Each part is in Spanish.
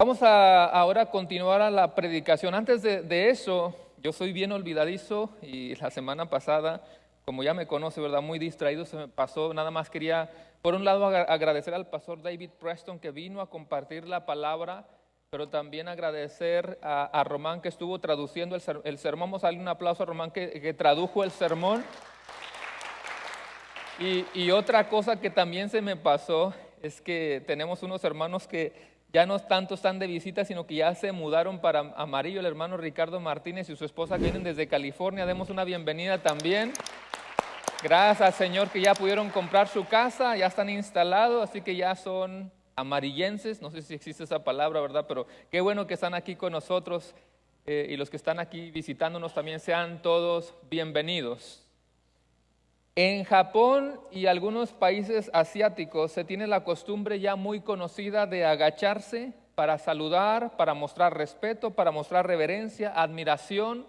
Vamos a ahora continuar a la predicación. Antes de eso, yo soy bien olvidadizo y la semana pasada, como ya me conoce, ¿verdad? Muy distraído se me pasó. Nada más quería, por un lado, agradecer al pastor David Preston que vino a compartir la palabra, pero también agradecer a Román que estuvo traduciendo el sermón. Vamos a darle un aplauso a Román que tradujo el sermón. Y otra cosa que también se me pasó es que tenemos unos hermanos que ya no tanto están de visita, sino que ya se mudaron para Amarillo, el hermano Ricardo Martínez y su esposa que vienen desde California. Demos una bienvenida también. Gracias al Señor que ya pudieron comprar su casa, ya están instalados, así que ya son amarillenses. No sé si existe esa palabra, ¿verdad? Pero qué bueno que están aquí con nosotros y los que están aquí visitándonos también sean todos bienvenidos. En Japón y algunos países asiáticos se tiene la costumbre ya muy conocida de agacharse para saludar, para mostrar respeto, para mostrar reverencia, admiración.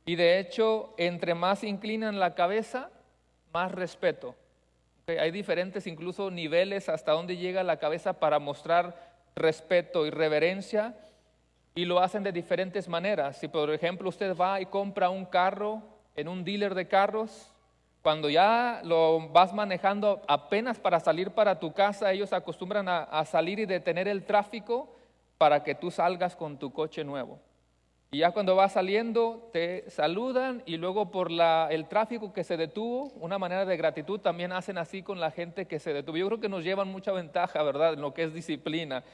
Y de hecho, entre más inclinan la cabeza, más respeto. Hay diferentes incluso niveles hasta donde llega la cabeza para mostrar respeto y reverencia. Y lo hacen de diferentes maneras. Si por ejemplo usted va y compra un carro en un dealer de carros, cuando ya lo vas manejando apenas para salir para tu casa, ellos acostumbran a salir y detener el tráfico para que tú salgas con tu coche nuevo. Y ya cuando vas saliendo te saludan y luego por el tráfico que se detuvo, una manera de gratitud, también hacen así con la gente que se detuvo. Yo creo que nos llevan mucha ventaja, ¿verdad?, en lo que es disciplina.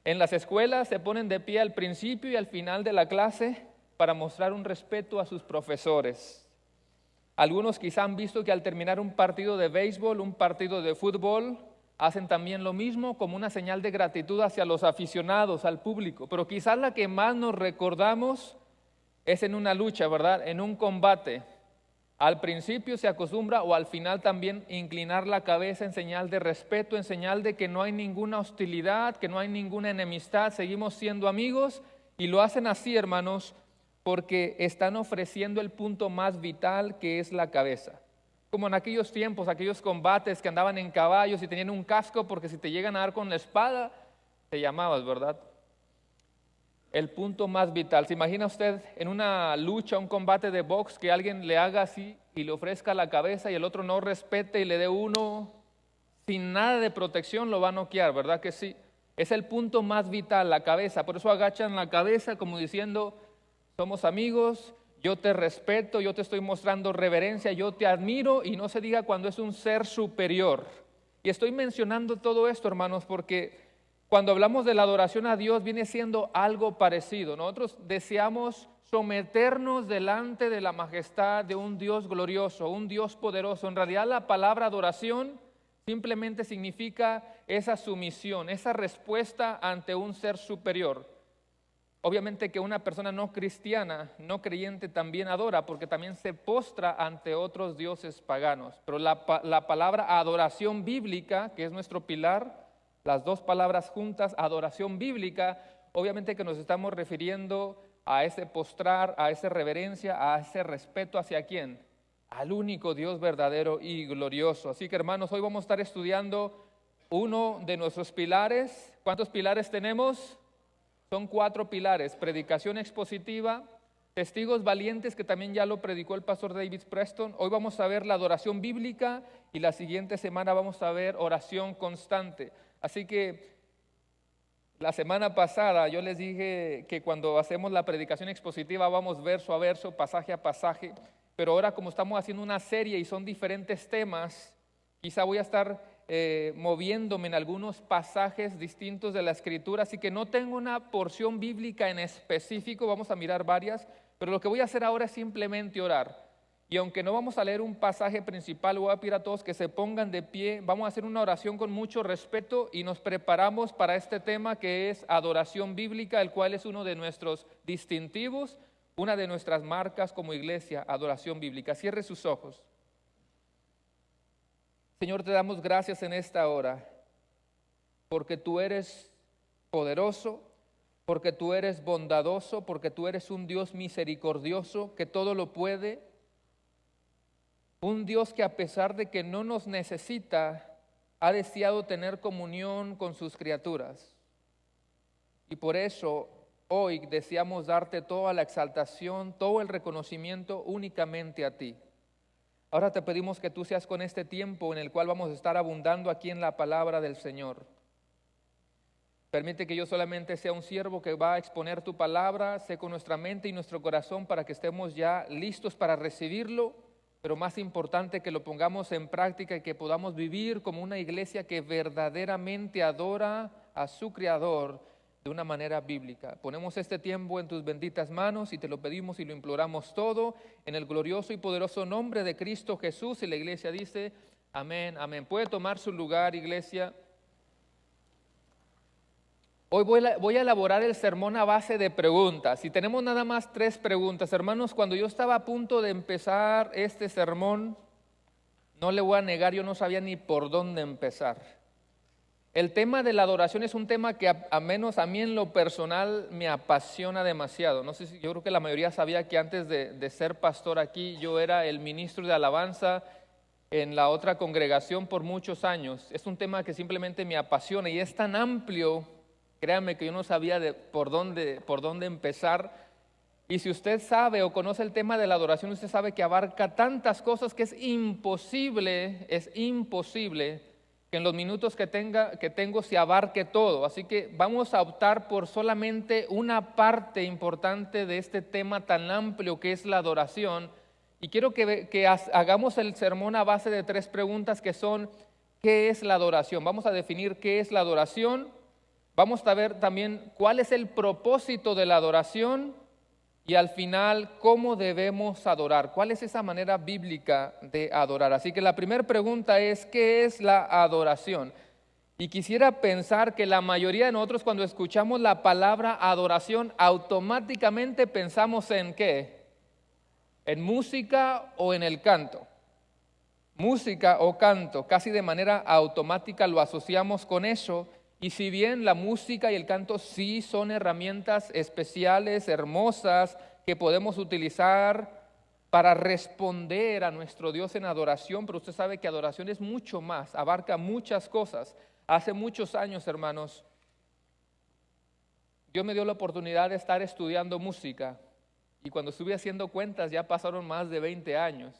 En las escuelas se ponen de pie al principio y al final de la clase para mostrar un respeto a sus profesores. Algunos quizá han visto que al terminar un partido de béisbol, un partido de fútbol, hacen también lo mismo como una señal de gratitud hacia los aficionados, al público. Pero quizás la que más nos recordamos es en una lucha, ¿verdad? En un combate. Al principio se acostumbra o al final también inclinar la cabeza en señal de respeto, en señal de que no hay ninguna hostilidad, que no hay ninguna enemistad, seguimos siendo amigos y lo hacen así, hermanos, porque están ofreciendo el punto más vital que es la cabeza. Como en aquellos tiempos, aquellos combates que andaban en caballos y tenían un casco porque si te llegan a dar con la espada, te llamabas, ¿verdad? El punto más vital. ¿Se imagina usted en una lucha, un combate de box, que alguien le haga así y le ofrezca la cabeza y el otro no respete y le dé uno sin nada de protección? Lo va a noquear, ¿verdad que sí? Es el punto más vital, la cabeza. Por eso agachan la cabeza como diciendo: somos amigos, yo te respeto, yo te estoy mostrando reverencia, yo te admiro, y no se diga cuando es un ser superior. Y estoy mencionando todo esto, hermanos, porque cuando hablamos de la adoración a Dios viene siendo algo parecido. Nosotros deseamos someternos delante de la majestad de un Dios glorioso, un Dios poderoso. En realidad la palabra adoración simplemente significa esa sumisión, esa respuesta ante un ser superior. Obviamente que una persona no cristiana, no creyente también adora, porque también se postra ante otros dioses paganos. Pero la palabra adoración bíblica, que es nuestro pilar, las dos palabras juntas, adoración bíblica, obviamente que nos estamos refiriendo a ese postrar, a esa reverencia, a ese respeto hacia ¿quién? Al único Dios verdadero y glorioso. Así que, hermanos, hoy vamos a estar estudiando uno de nuestros pilares. ¿Cuántos pilares tenemos? Son 4 pilares: predicación expositiva, testigos valientes, que también ya lo predicó el pastor David Preston. Hoy vamos a ver la adoración bíblica y la siguiente semana vamos a ver oración constante. Así que la semana pasada yo les dije que cuando hacemos la predicación expositiva vamos verso a verso, pasaje a pasaje, pero ahora como estamos haciendo una serie y son diferentes temas, quizá voy a estar moviéndome en algunos pasajes distintos de la Escritura, así que no tengo una porción bíblica en específico, vamos a mirar varias, pero lo que voy a hacer ahora es simplemente orar. Y aunque no vamos a leer un pasaje principal, voy a pedir a todos que se pongan de pie, vamos a hacer una oración con mucho respeto y nos preparamos para este tema que es adoración bíblica, el cual es uno de nuestros distintivos, una de nuestras marcas como iglesia, adoración bíblica. Cierre sus ojos. Señor, te damos gracias en esta hora, porque tú eres poderoso, porque tú eres bondadoso, porque tú eres un Dios misericordioso, que todo lo puede, un Dios que a pesar de que no nos necesita, ha deseado tener comunión con sus criaturas. Y por eso hoy deseamos darte toda la exaltación, todo el reconocimiento únicamente a ti. Ahora te pedimos que tú seas con este tiempo en el cual vamos a estar abundando aquí en la palabra del Señor. Permite que yo solamente sea un siervo que va a exponer tu palabra, sé con nuestra mente y nuestro corazón para que estemos ya listos para recibirlo, pero más importante que lo pongamos en práctica y que podamos vivir como una iglesia que verdaderamente adora a su Creador de una manera bíblica. Ponemos este tiempo en tus benditas manos y te lo pedimos y lo imploramos todo en el glorioso y poderoso nombre de Cristo Jesús. Y la iglesia dice, amén, amén. ¿Puede tomar su lugar, iglesia? Hoy voy a elaborar el sermón a base de preguntas. Y tenemos nada más 3 preguntas. Hermanos, cuando yo estaba a punto de empezar este sermón, no le voy a negar, yo no sabía ni por dónde empezar. El tema de la adoración es un tema que a menos a mí en lo personal me apasiona demasiado. No sé si yo creo que la mayoría sabía que antes de ser pastor aquí, yo era el ministro de alabanza en la otra congregación por muchos años. Es un tema que simplemente me apasiona y es tan amplio. Créanme que yo no sabía por dónde empezar. Y si usted sabe o conoce el tema de la adoración, usted sabe que abarca tantas cosas que es imposible que en los minutos que tengo se abarque todo. Así que vamos a optar por solamente una parte importante de este tema tan amplio que es la adoración. Y quiero que hagamos el sermón a base de 3 preguntas que son, ¿qué es la adoración? Vamos a definir qué es la adoración. Vamos a ver también cuál es el propósito de la adoración y al final cómo debemos adorar, cuál es esa manera bíblica de adorar. Así que la primera pregunta es, ¿qué es la adoración? Y quisiera pensar que la mayoría de nosotros cuando escuchamos la palabra adoración automáticamente pensamos en ¿qué? En música o en el canto. Música o canto, casi de manera automática lo asociamos con eso. Y si bien la música y el canto sí son herramientas especiales, hermosas, que podemos utilizar para responder a nuestro Dios en adoración, pero usted sabe que adoración es mucho más, abarca muchas cosas. Hace muchos años, hermanos, Dios me dio la oportunidad de estar estudiando música y cuando estuve haciendo cuentas ya pasaron más de 20 años.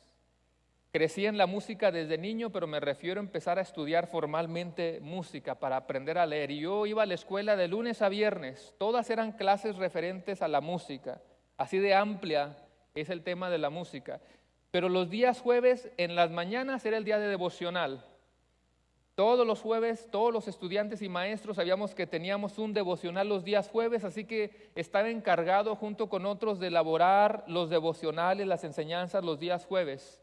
Crecí en la música desde niño, pero me refiero a empezar a estudiar formalmente música para aprender a leer. Y yo iba a la escuela de lunes a viernes. Todas eran clases referentes a la música. Así de amplia es el tema de la música. Pero los días jueves, en las mañanas, era el día de devocional. Todos los jueves, todos los estudiantes y maestros sabíamos que teníamos un devocional los días jueves, así que estaba encargado junto con otros de elaborar los devocionales, las enseñanzas los días jueves.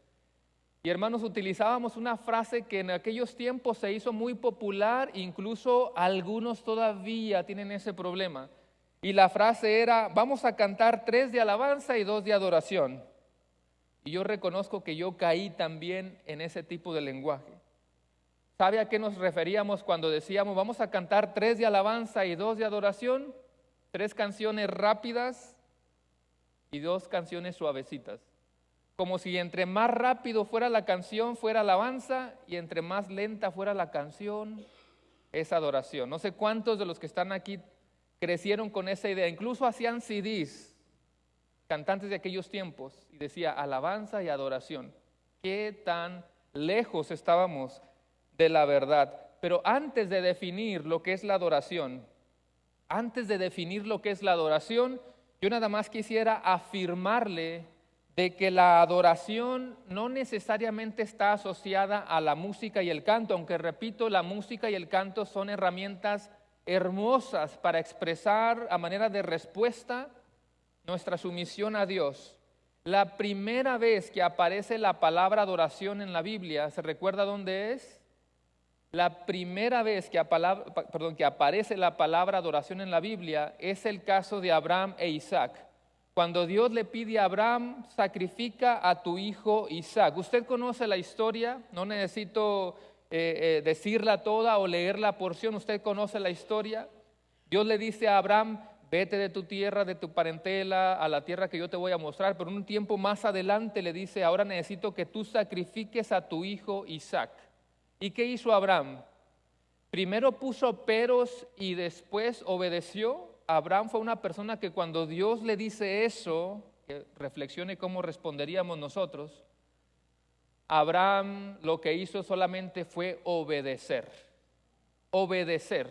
Y hermanos, utilizábamos una frase que en aquellos tiempos se hizo muy popular, incluso algunos todavía tienen ese problema. Y la frase era, vamos a cantar 3 de alabanza y 2 de adoración. Y yo reconozco que yo caí también en ese tipo de lenguaje. ¿Sabe a qué nos referíamos cuando decíamos, vamos a cantar 3 de alabanza y 2 de adoración? 3 canciones rápidas y 2 canciones suavecitas. Como si entre más rápido fuera la canción, fuera alabanza, y entre más lenta fuera la canción, es adoración. No sé cuántos de los que están aquí crecieron con esa idea. Incluso hacían CDs, cantantes de aquellos tiempos, y decía alabanza y adoración. Qué tan lejos estábamos de la verdad. Pero antes de definir lo que es la adoración, yo nada más quisiera afirmarle de que la adoración no necesariamente está asociada a la música y el canto, aunque repito, la música y el canto son herramientas hermosas para expresar a manera de respuesta nuestra sumisión a Dios. La primera vez que aparece la palabra adoración en la Biblia, ¿se recuerda dónde es? La primera vez que aparece la palabra adoración en la Biblia es el caso de Abraham e Isaac. Cuando Dios le pide a Abraham, sacrifica a tu hijo Isaac. Usted conoce la historia, no necesito decirla toda o leer la porción, usted conoce la historia. Dios le dice a Abraham, vete de tu tierra, de tu parentela, a la tierra que yo te voy a mostrar, pero un tiempo más adelante le dice, ahora necesito que tú sacrifiques a tu hijo Isaac. ¿Y qué hizo Abraham? Primero puso peros y después obedeció. Abraham fue una persona que cuando Dios le dice eso, que reflexione cómo responderíamos nosotros, Abraham lo que hizo solamente fue obedecer. Obedecer.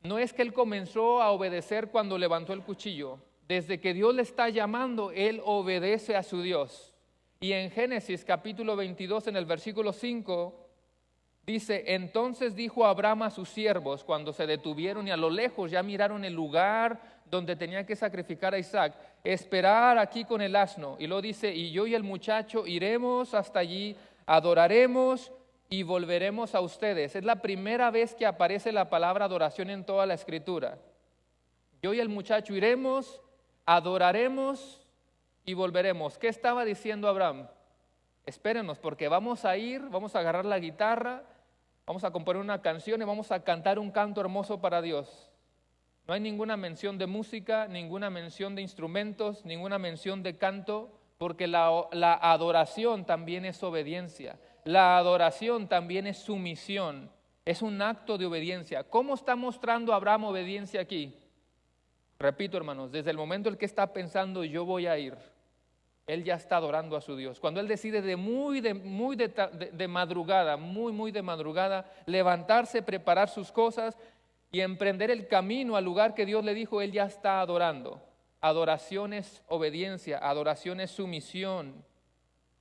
No es que él comenzó a obedecer cuando levantó el cuchillo. Desde que Dios le está llamando, él obedece a su Dios. Y en Génesis capítulo 22, en el versículo 5, dice: entonces dijo Abraham a sus siervos, cuando se detuvieron y a lo lejos ya miraron el lugar donde tenía que sacrificar a Isaac: esperar aquí con el asno. Y luego dice: y yo y el muchacho iremos hasta allí, adoraremos y volveremos a ustedes. Es la primera vez que aparece la palabra adoración en toda la Escritura. Yo y el muchacho iremos, adoraremos y volveremos. ¿Qué estaba diciendo Abraham? Espérenos, porque vamos a ir, vamos a agarrar la guitarra, vamos a componer una canción y vamos a cantar un canto hermoso para Dios. No hay ninguna mención de música, ninguna mención de instrumentos, ninguna mención de canto, porque la adoración también es obediencia. La adoración también es sumisión, es un acto de obediencia. ¿Cómo está mostrando Abraham obediencia aquí? Repito, hermanos, desde el momento en que está pensando yo voy a ir, él ya está adorando a su Dios. Cuando él decide de madrugada, muy de madrugada, levantarse, preparar sus cosas y emprender el camino al lugar que Dios le dijo, él ya está adorando. Adoración es obediencia, adoración es sumisión,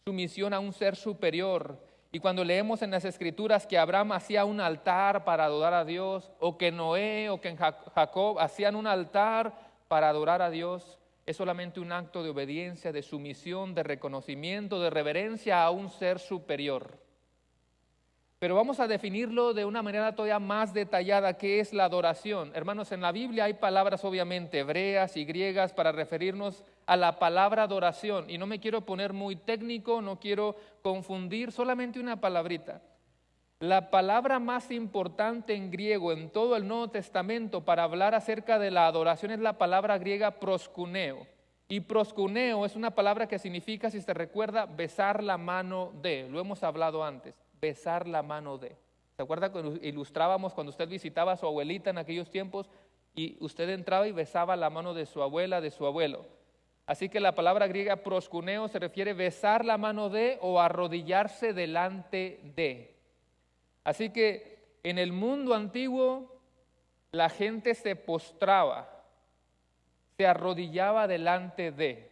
sumisión a un ser superior. Y cuando leemos en las Escrituras que Abraham hacía un altar para adorar a Dios, o que Noé o que Jacob hacían un altar para adorar a Dios, es solamente un acto de obediencia, de sumisión, de reconocimiento, de reverencia a un ser superior. Pero vamos a definirlo de una manera todavía más detallada, ¿qué es la adoración? Hermanos, en la Biblia hay palabras obviamente hebreas y griegas para referirnos a la palabra adoración. Y no me quiero poner muy técnico, no quiero confundir, solamente una palabrita. La palabra más importante en griego en todo el Nuevo Testamento para hablar acerca de la adoración es la palabra griega proskuneo. Y proskuneo es una palabra que significa, si se recuerda, besar la mano de. Lo hemos hablado antes, besar la mano de. ¿Se acuerda cuando ilustrábamos cuando usted visitaba a su abuelita en aquellos tiempos y usted entraba y besaba la mano de su abuela, de su abuelo? Así que la palabra griega proskuneo se refiere a besar la mano de o arrodillarse delante de. Así que en el mundo antiguo la gente se postraba, se arrodillaba delante de.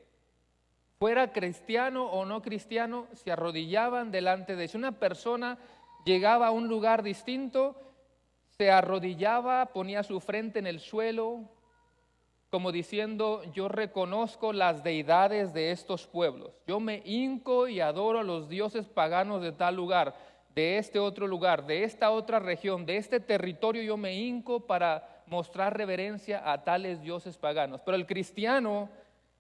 Fuera cristiano o no cristiano, se arrodillaban delante de. Si una persona llegaba a un lugar distinto, se arrodillaba, ponía su frente en el suelo, como diciendo: yo reconozco las deidades de estos pueblos. Yo me hinco y adoro a los dioses paganos de tal lugar, de este otro lugar, de esta otra región, de este territorio. Yo me hinco para mostrar reverencia a tales dioses paganos. Pero el cristiano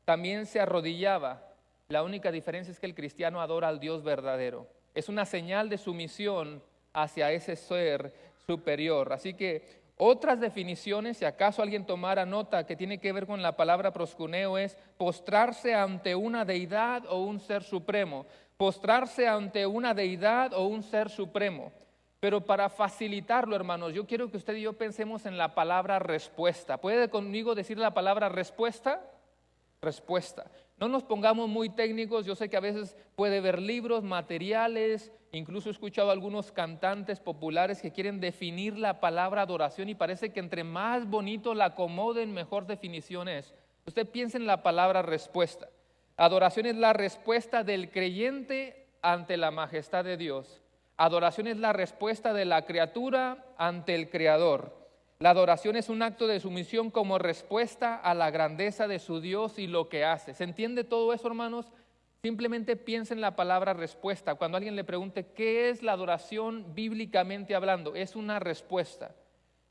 también se arrodillaba. La única diferencia es que el cristiano adora al Dios verdadero. Es una señal de sumisión hacia ese ser superior. Así que otras definiciones, si acaso alguien tomara nota, que tiene que ver con la palabra proskuneo, es postrarse ante una deidad o un ser supremo. Postrarse ante una deidad o un ser supremo. Pero para facilitarlo, hermanos, yo quiero que usted y yo pensemos en la palabra respuesta. ¿Puede conmigo decir la palabra respuesta? Respuesta. No nos pongamos muy técnicos. Yo sé que a veces puede ver libros, materiales, incluso he escuchado a algunos cantantes populares que quieren definir la palabra adoración y parece que entre más bonito la acomoden, mejor definición es. Usted piensa en la palabra respuesta. Adoración es la respuesta del creyente ante la majestad de Dios. Adoración es la respuesta de la criatura ante el Creador. La adoración es un acto de sumisión como respuesta a la grandeza de su Dios y lo que hace. ¿Se entiende todo eso, hermanos? Simplemente piensa en la palabra respuesta. Cuando alguien le pregunte ¿qué es la adoración bíblicamente hablando? Es una respuesta.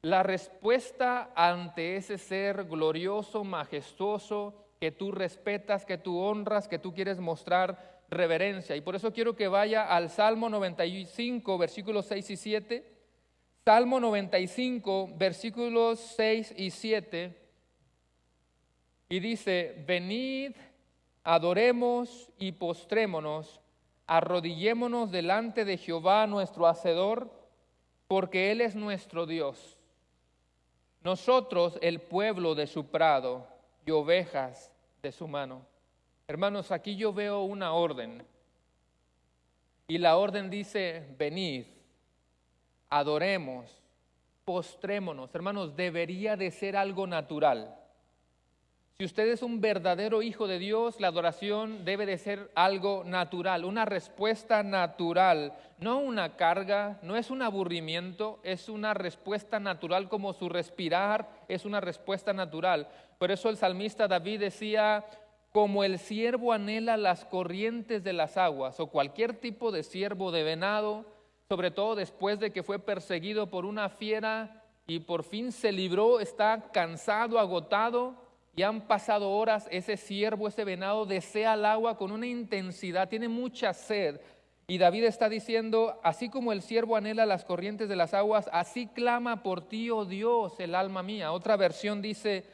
La respuesta ante ese ser glorioso, majestuoso, que tú respetas, que tú honras, que tú quieres mostrar reverencia. Y por eso quiero que vaya al Salmo 95, versículos 6 y 7. Salmo 95, versículos 6 y 7. Y dice: venid, adoremos y postrémonos, arrodillémonos delante de Jehová nuestro Hacedor, porque Él es nuestro Dios. nosotros el pueblo de su prado y ovejas de su mano. Hermanos, aquí yo veo una orden. Y la orden dice, venid, adoremos, postrémonos. Hermanos, debería de ser algo natural. Si usted es un verdadero hijo de Dios, la adoración debe de ser algo natural, una respuesta natural, no una carga, no es un aburrimiento, es una respuesta natural como su respirar es una respuesta natural. Por eso el salmista David decía, como el ciervo anhela las corrientes de las aguas, o cualquier tipo de ciervo, de venado, sobre todo después de que fue perseguido por una fiera y por fin se libró, está cansado, agotado, y han pasado horas, ese ciervo, ese venado desea el agua con una intensidad, tiene mucha sed. Y David está diciendo, así como el ciervo anhela las corrientes de las aguas, así clama por ti, oh Dios, el alma mía. Otra versión dice,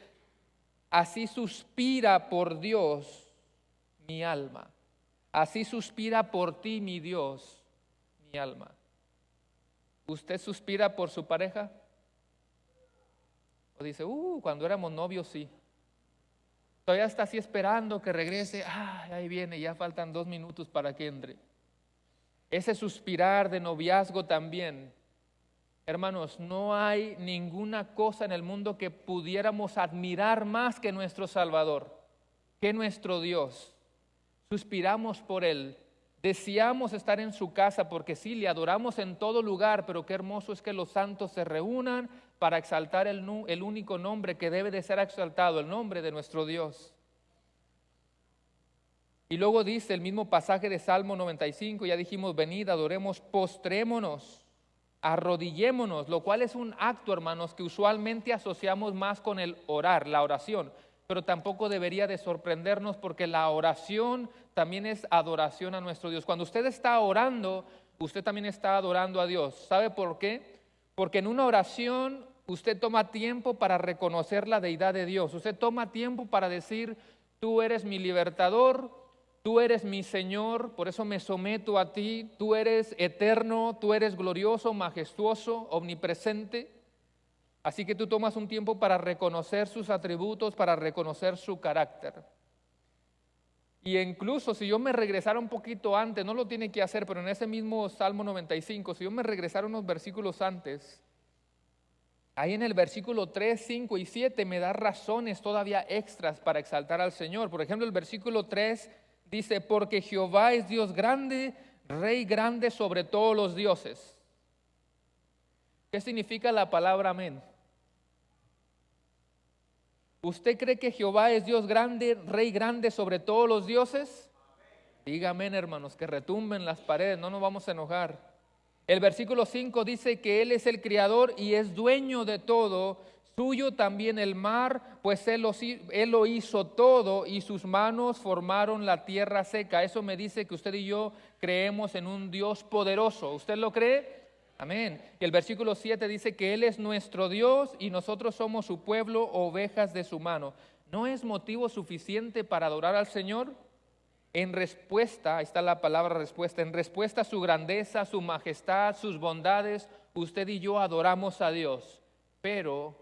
así suspira por Dios mi alma. Así suspira por ti, mi Dios, mi alma. ¿Usted suspira por su pareja? O dice, cuando éramos novios sí. Todavía está así esperando que regrese. Ahí viene, ya faltan 2 minutos para que entre. Ese suspirar de noviazgo también. Hermanos, no hay ninguna cosa en el mundo que pudiéramos admirar más que nuestro Salvador, que nuestro Dios. Suspiramos por Él. Deseamos estar en su casa porque sí, le adoramos en todo lugar, pero qué hermoso es que los santos se reúnan para exaltar el único nombre que debe de ser exaltado, el nombre de nuestro Dios. Y luego dice el mismo pasaje de Salmo 95, ya dijimos, venid, adoremos, postrémonos, arrodillémonos, lo cual es un acto, hermanos, que usualmente asociamos más con el orar, la oración, pero tampoco debería de sorprendernos porque la oración también es adoración a nuestro Dios. Cuando usted está orando, usted también está adorando a Dios. ¿Sabe por qué? Porque en una oración usted toma tiempo para reconocer la deidad de Dios. Usted toma tiempo para decir, tú eres mi libertador, tú eres mi Señor, por eso me someto a ti, tú eres eterno, tú eres glorioso, majestuoso, omnipresente. Así que tú tomas un tiempo para reconocer sus atributos, para reconocer su carácter. Y incluso si yo me regresara un poquito antes, no lo tiene que hacer, pero en ese mismo Salmo 95, si yo me regresara unos versículos antes, ahí en el versículo 3, 5 y 7 me da razones todavía extras para exaltar al Señor. Por ejemplo, el versículo 3 dice, porque Jehová es Dios grande, Rey grande sobre todos los dioses. ¿Qué significa la palabra amén? ¿Usted cree que Jehová es Dios grande, Rey grande sobre todos los dioses? Diga amén, hermanos, que retumben las paredes, no nos vamos a enojar. El versículo 5 dice que Él es el Creador y es dueño de todo, suyo también el mar, pues Él lo hizo todo y sus manos formaron la tierra seca. Eso me dice que usted y yo creemos en un Dios poderoso. ¿Usted lo cree? Amén. Y el versículo 7 dice que Él es nuestro Dios y nosotros somos su pueblo, ovejas de su mano. ¿No es motivo suficiente para adorar al Señor? En respuesta, ahí está la palabra respuesta, en respuesta a su grandeza, su majestad, sus bondades, usted y yo adoramos a Dios. Pero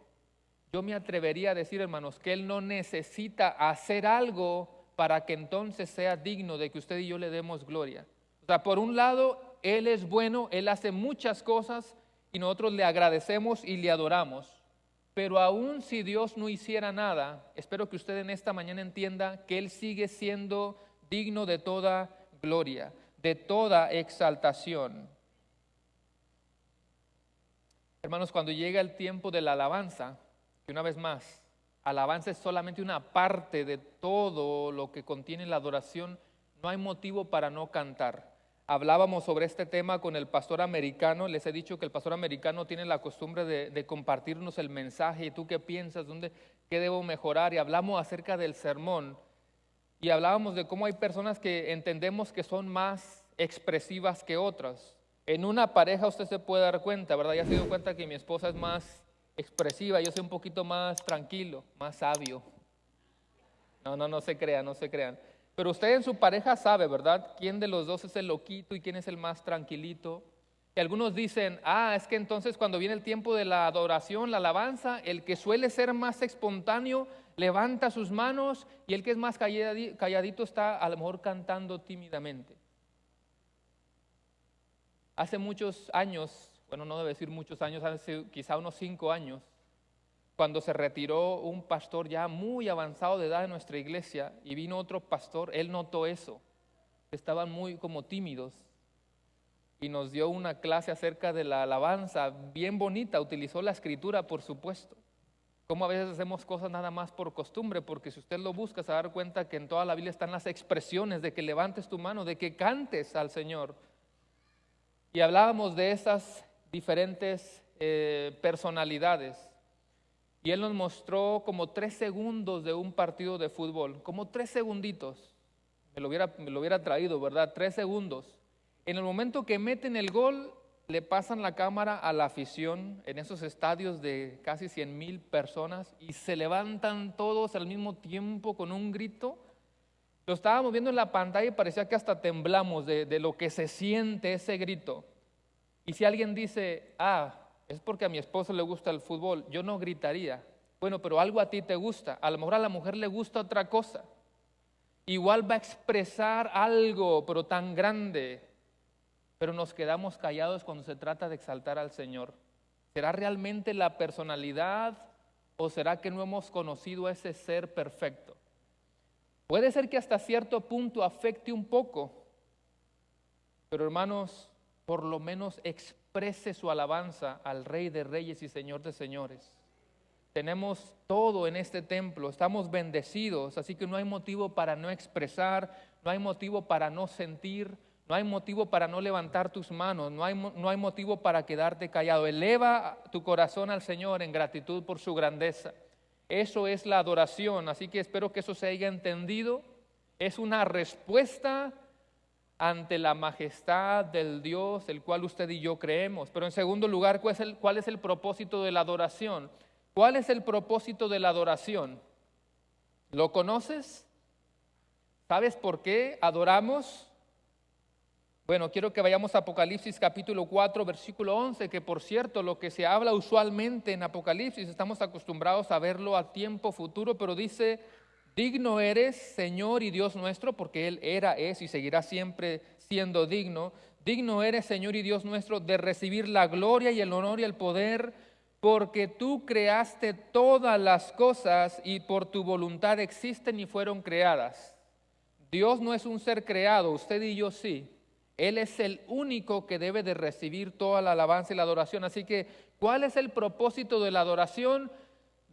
yo me atrevería a decir, hermanos, que Él no necesita hacer algo para que entonces sea digno de que usted y yo le demos gloria. O sea, por un lado, Él es bueno, Él hace muchas cosas y nosotros le agradecemos y le adoramos. Pero aún si Dios no hiciera nada, espero que usted en esta mañana entienda que Él sigue siendo digno de toda gloria, de toda exaltación. Hermanos, cuando llega el tiempo de la alabanza, que una vez más, alabanza es solamente una parte de todo lo que contiene la adoración, no hay motivo para no cantar. Hablábamos sobre este tema con el pastor americano, les he dicho que el pastor americano tiene la costumbre de compartirnos el mensaje, y tú qué piensas, qué debo mejorar, y hablamos acerca del sermón, y hablábamos de cómo hay personas que entendemos que son más expresivas que otras. En una pareja usted se puede dar cuenta, ¿verdad? Ya se dio cuenta que mi esposa es más expresiva, yo soy un poquito más tranquilo, más sabio. No se crean, no se crean. Pero usted en su pareja sabe, ¿verdad? ¿Quién de los dos es el loquito y quién es el más tranquilito? Y algunos dicen, es que entonces cuando viene el tiempo de la adoración, la alabanza, el que suele ser más espontáneo levanta sus manos y el que es más calladito está a lo mejor cantando tímidamente. Hace muchos años, bueno, no debe decir muchos años, hace quizá unos 5 años, cuando se retiró un pastor ya muy avanzado de edad en nuestra iglesia y vino otro pastor, él notó eso, estaban muy como tímidos y nos dio una clase acerca de la alabanza bien bonita, utilizó la escritura por supuesto, como a veces hacemos cosas nada más por costumbre, porque si usted lo busca se va a dar cuenta que en toda la Biblia están las expresiones de que levantes tu mano, de que cantes al Señor. Y hablábamos de esas diferentes personalidades. Y él nos mostró como 3 segundos de un partido de fútbol, como 3 segunditos. Me lo hubiera traído, ¿verdad? 3 segundos. En el momento que meten el gol, le pasan la cámara a la afición en esos estadios de casi 100,000 personas y se levantan todos al mismo tiempo con un grito. Lo estábamos viendo en la pantalla y parecía que hasta temblamos de lo que se siente ese grito. Y si alguien dice, es porque a mi esposo le gusta el fútbol, yo no gritaría. Bueno, pero algo a ti te gusta, a lo mejor a la mujer le gusta otra cosa. Igual va a expresar algo, pero tan grande. Pero nos quedamos callados cuando se trata de exaltar al Señor. ¿Será realmente la personalidad o será que no hemos conocido a ese ser perfecto? Puede ser que hasta cierto punto afecte un poco, pero hermanos, por lo menos exprese su alabanza al Rey de Reyes y Señor de Señores. Tenemos todo en este templo, estamos bendecidos, así que no hay motivo para no expresar, no hay motivo para no sentir, no hay motivo para no levantar tus manos, no hay motivo para quedarte callado. Eleva tu corazón al Señor en gratitud por su grandeza. Eso es la adoración, así que espero que eso se haya entendido. Es una respuesta ante la majestad del Dios, el cual usted y yo creemos. Pero en segundo lugar, ¿cuál es el propósito de la adoración? ¿Cuál es el propósito de la adoración? ¿Lo conoces? ¿Sabes por qué adoramos? Bueno, quiero que vayamos a Apocalipsis capítulo 4, versículo 11, que por cierto, lo que se habla usualmente en Apocalipsis, estamos acostumbrados a verlo a tiempo futuro, pero dice, digno eres, Señor y Dios nuestro, porque Él era, es y seguirá siempre siendo digno. Digno eres, Señor y Dios nuestro, de recibir la gloria y el honor y el poder, porque tú creaste todas las cosas y por tu voluntad existen y fueron creadas. Dios no es un ser creado, usted y yo sí. Él es el único que debe de recibir toda la alabanza y la adoración. Así que, ¿cuál es el propósito de la adoración?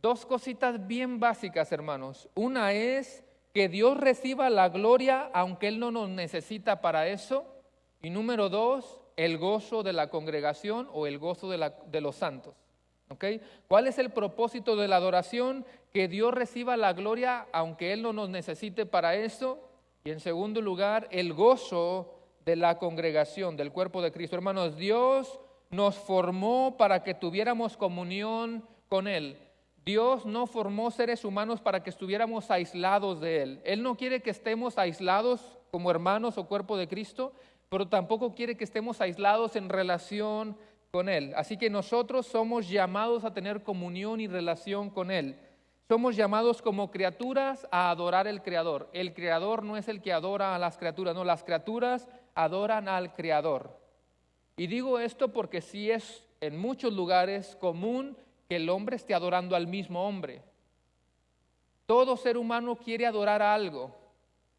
2 cositas bien básicas, hermanos. Una es que Dios reciba la gloria, aunque Él no nos necesita para eso. Y número 2, el gozo de la congregación o el gozo de los santos. ¿Okay? ¿Cuál es el propósito de la adoración? Que Dios reciba la gloria, aunque Él no nos necesite para eso. Y en segundo lugar, el gozo de la congregación, del cuerpo de Cristo. Hermanos, Dios nos formó para que tuviéramos comunión con Él. Dios no formó seres humanos para que estuviéramos aislados de Él. Él no quiere que estemos aislados como hermanos o cuerpo de Cristo, pero tampoco quiere que estemos aislados en relación con Él. Así que nosotros somos llamados a tener comunión y relación con Él. Somos llamados como criaturas a adorar al Creador. El Creador no es el que adora a las criaturas, no, las criaturas adoran al Creador. Y digo esto porque sí es en muchos lugares común que el hombre esté adorando al mismo hombre. Todo ser humano quiere adorar a algo.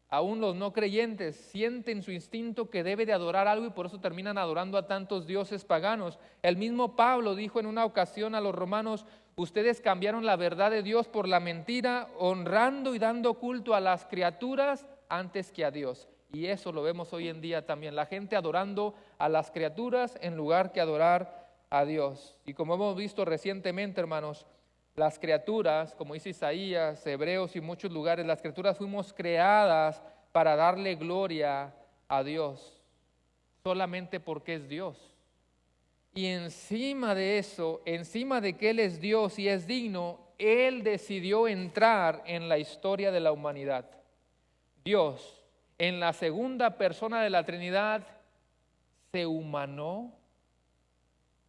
Aún los no creyentes sienten su instinto que debe de adorar algo y por eso terminan adorando a tantos dioses paganos. El mismo Pablo dijo en una ocasión a los romanos, ustedes cambiaron la verdad de Dios por la mentira, honrando y dando culto a las criaturas antes que a Dios. Y eso lo vemos hoy en día también, la gente adorando a las criaturas en lugar que adorar a Dios. Y como hemos visto recientemente, hermanos, las criaturas, como dice Isaías, Hebreos y muchos lugares, las criaturas fuimos creadas para darle gloria a Dios, solamente porque es Dios. Y encima de eso, encima de que Él es Dios y es digno, Él decidió entrar en la historia de la humanidad. Dios, en la segunda persona de la Trinidad, se humanó,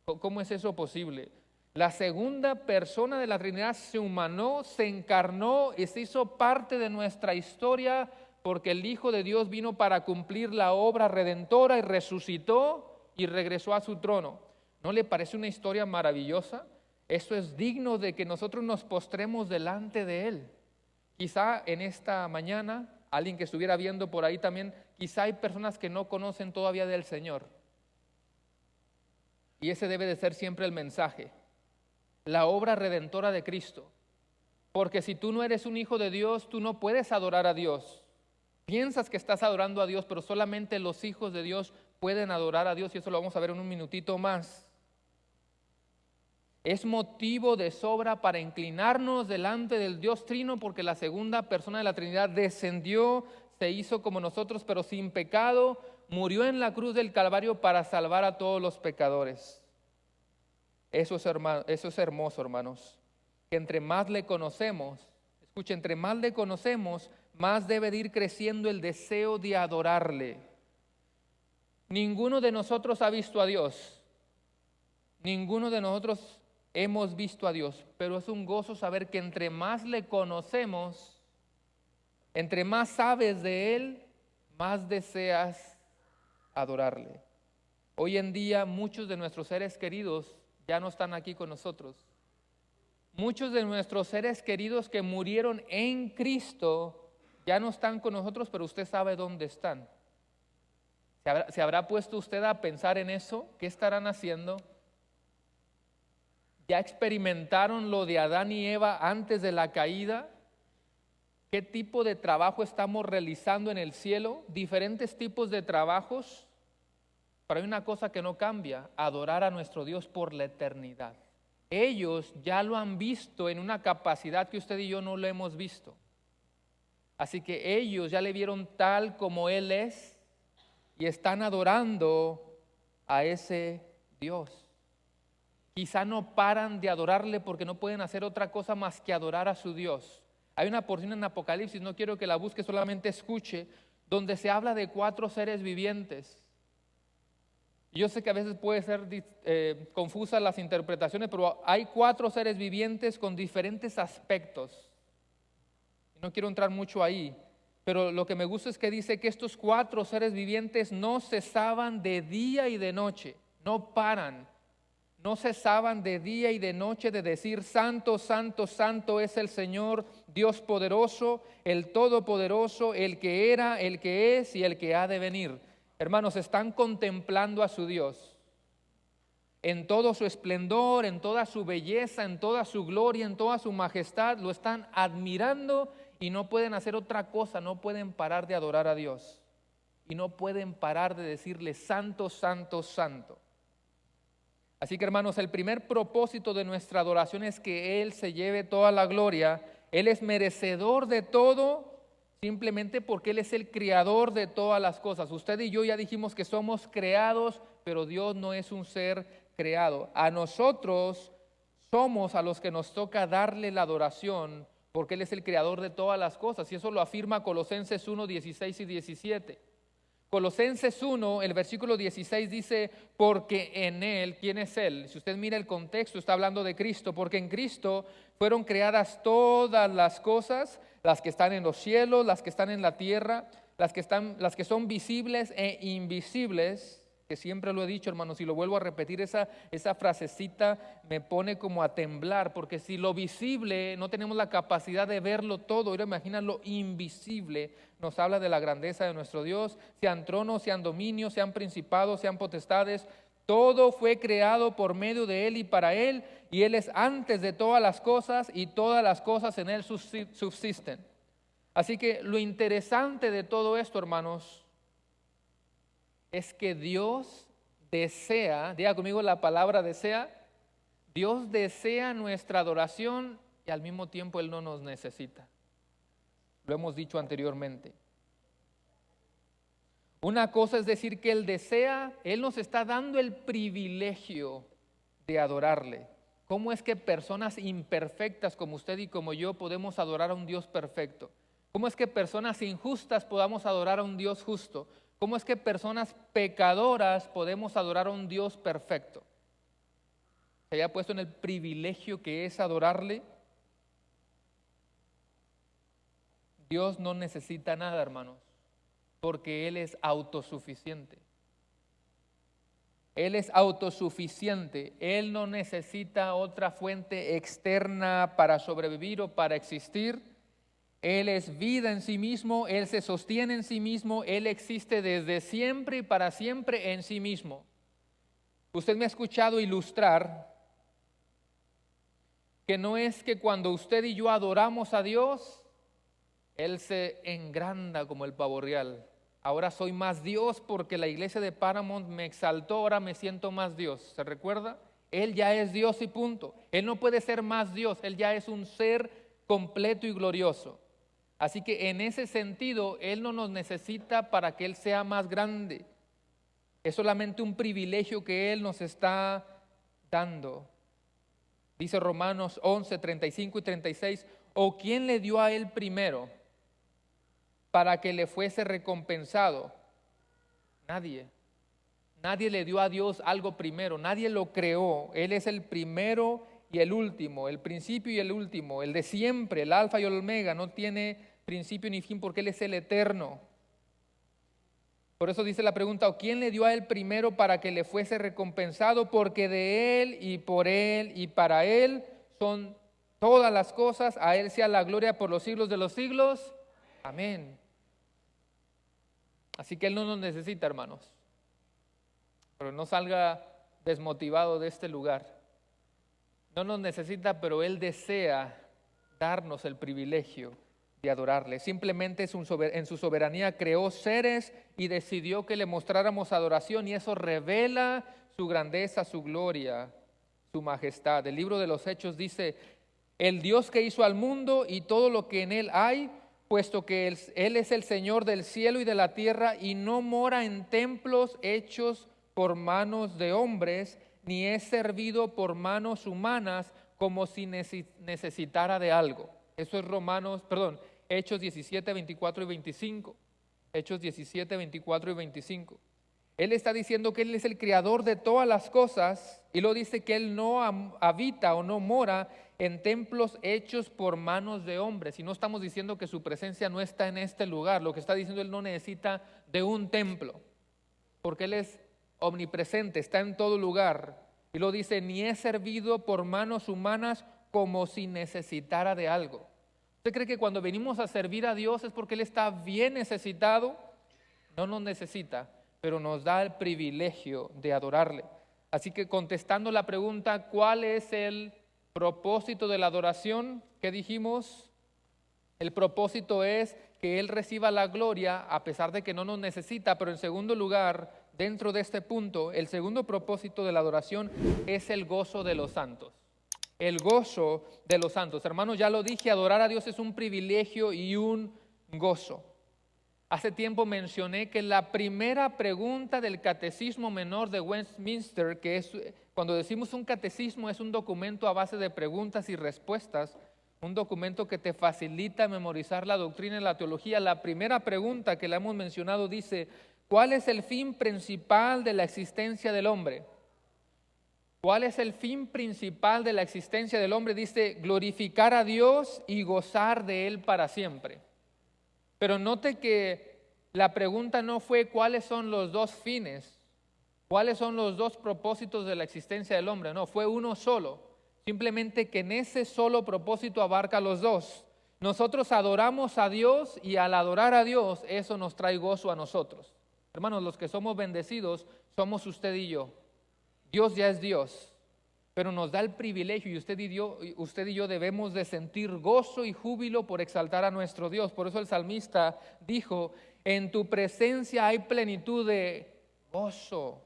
¿Cómo es eso posible? La segunda persona de la Trinidad se humanó, se encarnó y se hizo parte de nuestra historia porque el Hijo de Dios vino para cumplir la obra redentora y resucitó y regresó a su trono. ¿No le parece una historia maravillosa? Eso es digno de que nosotros nos postremos delante de Él. Quizá en esta mañana, alguien que estuviera viendo por ahí también, quizá hay personas que no conocen todavía del Señor. Y ese debe de ser siempre el mensaje. La obra redentora de Cristo. Porque si tú no eres un hijo de Dios, tú no puedes adorar a Dios. Piensas que estás adorando a Dios, pero solamente los hijos de Dios pueden adorar a Dios, y eso lo vamos a ver en un minutito más. Es motivo de sobra para inclinarnos delante del Dios Trino, porque la segunda persona de la Trinidad descendió, se hizo como nosotros, pero sin pecado, murió en la cruz del Calvario para salvar a todos los pecadores. Eso es hermoso, hermanos, que entre más le conocemos, escuche, entre más le conocemos, más debe de ir creciendo el deseo de adorarle. Ninguno de nosotros ha visto a Dios, ninguno de nosotros hemos visto a Dios, pero es un gozo saber que entre más le conocemos, entre más sabes de Él, más deseas adorarle. Hoy en día muchos de nuestros seres queridos ya no están aquí con nosotros. Muchos de nuestros seres queridos que murieron en Cristo ya no están con nosotros, pero usted sabe dónde están. ¿Se habrá puesto usted a pensar en eso? ¿Qué estarán haciendo? ¿Ya experimentaron lo de Adán y Eva antes de la caída? ¿Qué tipo de trabajo estamos realizando en el cielo? Diferentes tipos de trabajos. Pero hay una cosa que no cambia: adorar a nuestro Dios por la eternidad. Ellos ya lo han visto en una capacidad que usted y yo no lo hemos visto. Así que ellos ya le vieron tal como Él es y están adorando a ese Dios. Quizá no paran de adorarle porque no pueden hacer otra cosa más que adorar a su Dios. Hay una porción en Apocalipsis, no quiero que la busque, solamente escuche, donde se habla de 4 seres vivientes. Yo sé que a veces puede ser confusas las interpretaciones, pero hay 4 seres vivientes con diferentes aspectos. No quiero entrar mucho ahí, pero lo que me gusta es que dice que estos 4 seres vivientes no cesaban de día y de noche, no paran, no cesaban de día y de noche de decir: santo, santo, santo es el Señor, Dios poderoso, el todopoderoso, el que era, el que es y el que ha de venir. Hermanos, están contemplando a su Dios en todo su esplendor, en toda su belleza, en toda su gloria, en toda su majestad. Lo están admirando y no pueden hacer otra cosa, no pueden parar de adorar a Dios y no pueden parar de decirle: santo, santo, santo. Así que, hermanos, el primer propósito de nuestra adoración es que Él se lleve toda la gloria. Él es merecedor de todo, simplemente porque Él es el creador de todas las cosas. Usted y yo ya dijimos que somos creados, pero Dios no es un ser creado. A nosotros somos a los que nos toca darle la adoración, porque Él es el creador de todas las cosas. Y eso lo afirma Colosenses 1, 16 y 17. Colosenses 1, el versículo 16 dice: porque en Él, ¿quién es Él? Si usted mira el contexto, está hablando de Cristo, porque en Cristo fueron creadas todas las cosas, las que están en los cielos, las que están en la tierra, las que son visibles e invisibles, que siempre lo he dicho, hermanos, y lo vuelvo a repetir, esa frasecita me pone como a temblar, porque si lo visible no tenemos la capacidad de verlo todo, ahora imagina lo invisible. Nos habla de la grandeza de nuestro Dios, sean tronos, sean dominios, sean principados, sean potestades. Todo fue creado por medio de Él y para Él, y Él es antes de todas las cosas, y todas las cosas en Él subsisten. Así que lo interesante de todo esto, hermanos, es que Dios desea, diga conmigo la palabra desea, Dios desea nuestra adoración y al mismo tiempo Él no nos necesita. Lo hemos dicho anteriormente. Una cosa es decir que Él desea, Él nos está dando el privilegio de adorarle. ¿Cómo es que personas imperfectas como usted y como yo podemos adorar a un Dios perfecto? ¿Cómo es que personas injustas podamos adorar a un Dios justo? ¿Cómo es que personas pecadoras podemos adorar a un Dios perfecto? se haya puesto en el privilegio que es adorarle. Dios no necesita nada, hermanos, porque Él es autosuficiente. Él es autosuficiente. Él no necesita otra fuente externa para sobrevivir o para existir. Él es vida en sí mismo, Él se sostiene en sí mismo, Él existe desde siempre y para siempre en sí mismo. Usted me ha escuchado ilustrar que no es que cuando usted y yo adoramos a Dios, Él se engranda como el pavo real. Ahora soy más Dios porque la iglesia de Paramount me exaltó, ahora me siento más Dios. ¿Se recuerda? Él ya es Dios y punto. Él no puede ser más Dios, Él ya es un ser completo y glorioso. Así que en ese sentido, Él no nos necesita para que Él sea más grande. Es solamente un privilegio que Él nos está dando. Dice Romanos 11, 35 y 36, ¿o quién le dio a Él primero para que le fuese recompensado? Nadie. Nadie le dio a Dios algo primero, nadie lo creó. Él es el primero y el último, el principio y el último, el de siempre, el alfa y el omega, no tiene principio ni fin porque Él es el eterno. Por eso dice la pregunta, ¿o quién le dio a Él primero para que le fuese recompensado? Porque de Él y para Él son todas las cosas, a Él sea la gloria por los siglos de los siglos. Amén. Así que Él no nos necesita, hermanos. Pero no salga desmotivado de este lugar. No nos necesita, pero Él desea darnos el privilegio de adorarle. Simplemente en su soberanía creó seres y decidió que le mostráramos adoración, y eso revela su grandeza, su gloria, su majestad. El libro de los Hechos dice, el Dios que hizo al mundo y todo lo que en él hay, puesto que Él es el Señor del cielo y de la tierra y no mora en templos hechos por manos de hombres, ni es servido por manos humanas como si necesitara de algo. Eso es Hechos 17, 24 y 25. Hechos 17, 24 y 25. Él está diciendo que Él es el creador de todas las cosas y lo dice que Él no habita o no mora en templos hechos por manos de hombres. Y no estamos diciendo que su presencia no está en este lugar. Lo que está diciendo, Él no necesita de un templo, porque Él es omnipresente, está en todo lugar. Y lo dice, ni es servido por manos humanas como si necesitara de algo. ¿Usted cree que cuando venimos a servir a Dios es porque Él está bien necesitado? No nos necesita, pero nos da el privilegio de adorarle. Así que contestando la pregunta, ¿cuál es el propósito de la adoración? ¿Qué dijimos? El propósito es que Él reciba la gloria a pesar de que no nos necesita, pero en segundo lugar, dentro de este punto, el segundo propósito de la adoración es el gozo de los santos. El gozo de los santos. Hermanos, ya lo dije, adorar a Dios es un privilegio y un gozo. Hace tiempo mencioné que la primera pregunta del Catecismo Menor de Westminster, que es, cuando decimos un catecismo, es un documento a base de preguntas y respuestas, un documento que te facilita memorizar la doctrina y la teología. La primera pregunta que le hemos mencionado dice, ¿cuál es el fin principal de la existencia del hombre? ¿Cuál es el fin principal de la existencia del hombre? Dice, glorificar a Dios y gozar de Él para siempre. Pero note que la pregunta no fue cuáles son los dos fines, cuáles son los dos propósitos de la existencia del hombre. No, fue uno solo. Simplemente que en ese solo propósito abarca los dos. Nosotros adoramos a Dios y al adorar a Dios, eso nos trae gozo a nosotros. Hermanos, los que somos bendecidos somos usted y yo. Dios ya es Dios, pero nos da el privilegio y usted y yo debemos de sentir gozo y júbilo por exaltar a nuestro Dios. Por eso el salmista dijo, en tu presencia hay plenitud de gozo,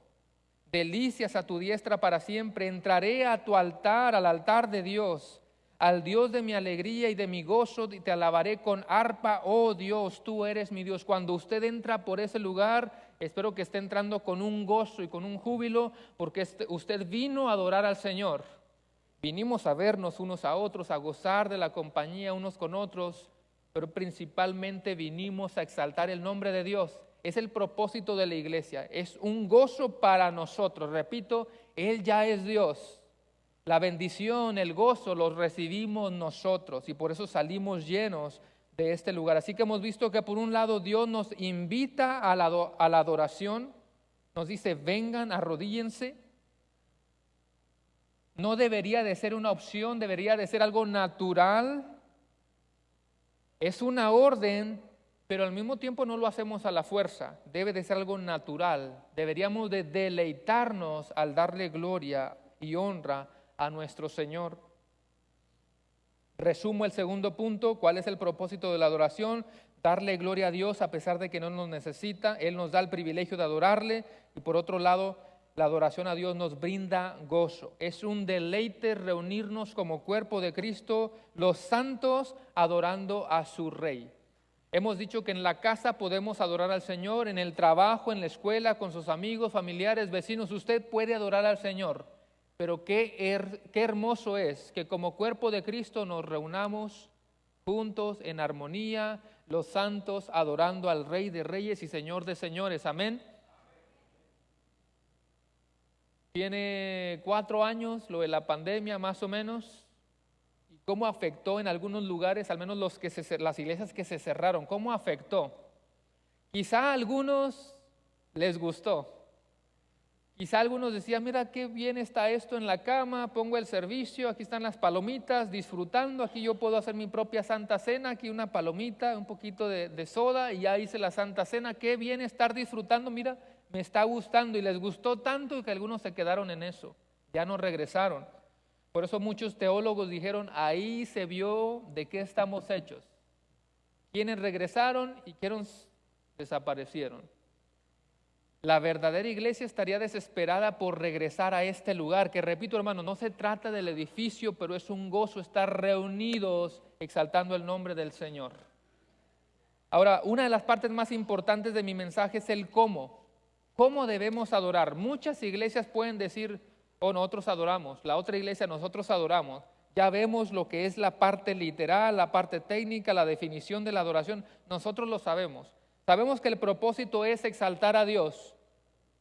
delicias a tu diestra para siempre. Entraré a tu altar, al altar de Dios, al Dios de mi alegría y de mi gozo, y te alabaré con arpa, oh Dios, tú eres mi Dios. Cuando usted entra por ese lugar, espero que esté entrando con un gozo y con un júbilo, porque usted vino a adorar al Señor. Vinimos a vernos unos a otros, a gozar de la compañía unos con otros, pero principalmente vinimos a exaltar el nombre de Dios. Es el propósito de la iglesia, es un gozo para nosotros. Repito, Él ya es Dios. La bendición, el gozo los recibimos nosotros y por eso salimos llenos de este lugar. Así que hemos visto que por un lado Dios nos invita a la adoración, nos dice vengan, arrodíllense. No debería de ser una opción, debería de ser algo natural. Es una orden, pero al mismo tiempo no lo hacemos a la fuerza. Debe de ser algo natural. Deberíamos de deleitarnos al darle gloria y honra a nuestro Señor. Resumo el segundo punto. ¿Cuál es el propósito de la adoración? Darle gloria a Dios a pesar de que no nos necesita. Él nos da el privilegio de adorarle. Y por otro lado, la adoración a Dios nos brinda gozo. Es un deleite reunirnos como cuerpo de Cristo, los santos adorando a su Rey. Hemos dicho que en la casa podemos adorar al Señor, en el trabajo, en la escuela, con sus amigos, familiares, vecinos. Usted puede adorar al Señor. Pero qué hermoso es que como cuerpo de Cristo nos reunamos juntos en armonía, los santos adorando al Rey de Reyes y Señor de Señores. Amén. Tiene 4 años lo de la pandemia más o menos, y cómo afectó en algunos lugares, al menos las iglesias que se cerraron, cómo afectó. Quizá a algunos les gustó, quizá algunos decían, mira qué bien está esto en la cama, pongo el servicio, aquí están las palomitas, disfrutando, aquí yo puedo hacer mi propia Santa Cena, aquí una palomita, un poquito de soda y ya hice la Santa Cena, qué bien estar disfrutando, mira, me está gustando, y les gustó tanto que algunos se quedaron en eso, ya no regresaron. Por eso muchos teólogos dijeron, ahí se vio de qué estamos hechos. Quienes regresaron y quienes desaparecieron. La verdadera iglesia estaría desesperada por regresar a este lugar, que repito hermano, no se trata del edificio, pero es un gozo estar reunidos exaltando el nombre del Señor. Ahora, una de las partes más importantes de mi mensaje es el cómo. ¿Cómo debemos adorar? Muchas iglesias pueden decir, oh, nosotros adoramos, la otra iglesia nosotros adoramos. Ya vemos lo que es la parte literal, la parte técnica, la definición de la adoración. Nosotros lo sabemos. Sabemos que el propósito es exaltar a Dios,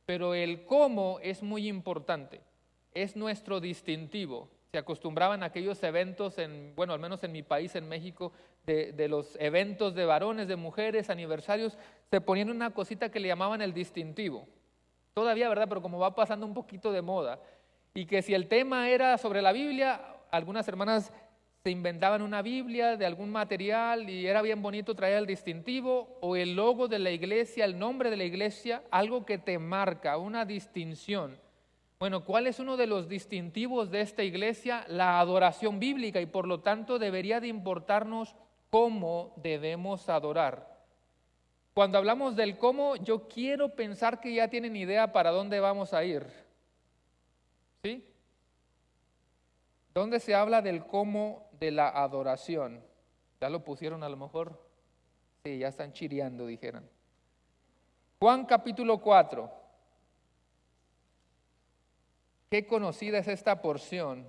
pero el cómo es muy importante. Es nuestro distintivo. Se acostumbraban a aquellos eventos, al menos en mi país, en México, de los eventos de varones, de mujeres, aniversarios, se ponían una cosita que le llamaban el distintivo. Todavía, ¿verdad? Pero como va pasando un poquito de moda. Y que si el tema era sobre la Biblia, algunas hermanas se inventaban una Biblia de algún material y era bien bonito traer el distintivo o el logo de la iglesia, el nombre de la iglesia, algo que te marca, una distinción. Bueno, ¿cuál es uno de los distintivos de esta iglesia? La adoración bíblica, y por lo tanto debería de importarnos cómo debemos adorar. Cuando hablamos del cómo, yo quiero pensar que ya tienen idea para dónde vamos a ir. ¿Sí? ¿Dónde se habla del cómo de la adoración? ¿Ya lo pusieron a lo mejor? Sí, ya están chireando, dijeron. Juan capítulo 4. Qué conocida es esta porción.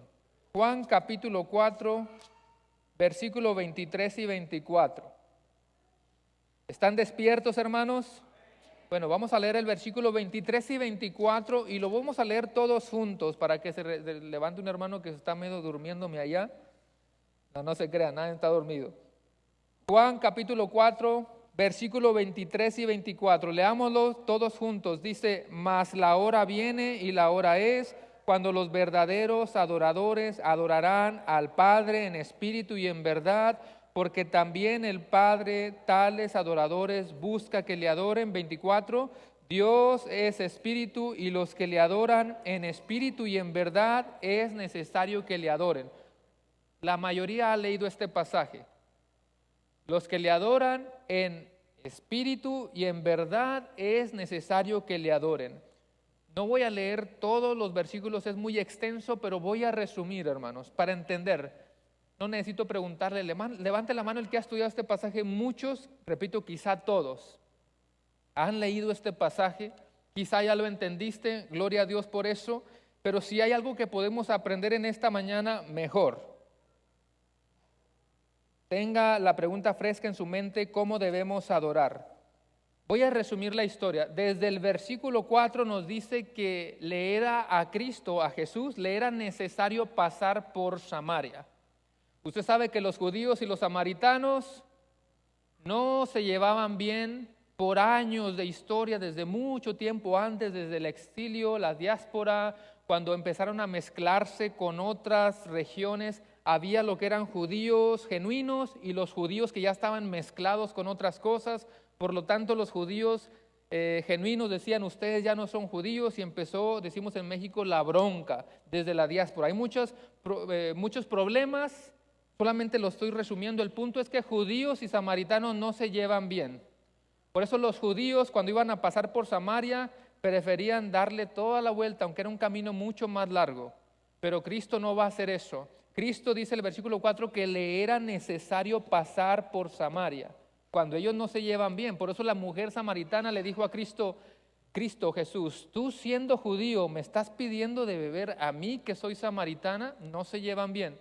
Juan capítulo 4, versículo 23 y 24. ¿Están despiertos, hermanos? Bueno, vamos a leer el versículo 23 y 24 y lo vamos a leer todos juntos para que se levante un hermano que está medio durmiéndome allá. No se crea, nadie está dormido. Juan capítulo 4, versículo 23 y 24. Leámoslo todos juntos. Dice, mas la hora viene y la hora es cuando los verdaderos adoradores adorarán al Padre en espíritu y en verdad, porque también el Padre tales adoradores busca que le adoren. 24, Dios es espíritu y los que le adoran en espíritu y en verdad es necesario que le adoren. La mayoría ha leído este pasaje. Los que le adoran en espíritu y en verdad es necesario que le adoren. No voy a leer todos los versículos, es muy extenso, pero voy a resumir, hermanos, para entender. No necesito preguntarle, levante la mano el que ha estudiado este pasaje. Muchos, repito, quizá todos, han leído este pasaje, quizá ya lo entendiste, gloria a Dios por eso, pero si hay algo que podemos aprender en esta mañana, mejor. Tenga la pregunta fresca en su mente, ¿cómo debemos adorar? Voy a resumir la historia. Desde el versículo 4 nos dice que le era a Cristo, a Jesús, le era necesario pasar por Samaria. Usted sabe que los judíos y los samaritanos no se llevaban bien por años de historia, desde mucho tiempo antes, desde el exilio, la diáspora, cuando empezaron a mezclarse con otras regiones. Había lo que eran judíos genuinos y los judíos que ya estaban mezclados con otras cosas. Por lo tanto, los judíos genuinos decían, ustedes ya no son judíos, y empezó, decimos en México, la bronca desde la diáspora. Hay muchos problemas, solamente lo estoy resumiendo. El punto es que judíos y samaritanos no se llevan bien. Por eso los judíos, cuando iban a pasar por Samaria, preferían darle toda la vuelta, aunque era un camino mucho más largo. Pero Cristo no va a hacer eso. Cristo dice en el versículo 4 que le era necesario pasar por Samaria, cuando ellos no se llevan bien. Por eso la mujer samaritana le dijo a Cristo, Jesús, tú siendo judío, ¿me estás pidiendo de beber a mí que soy samaritana? No se llevan bien.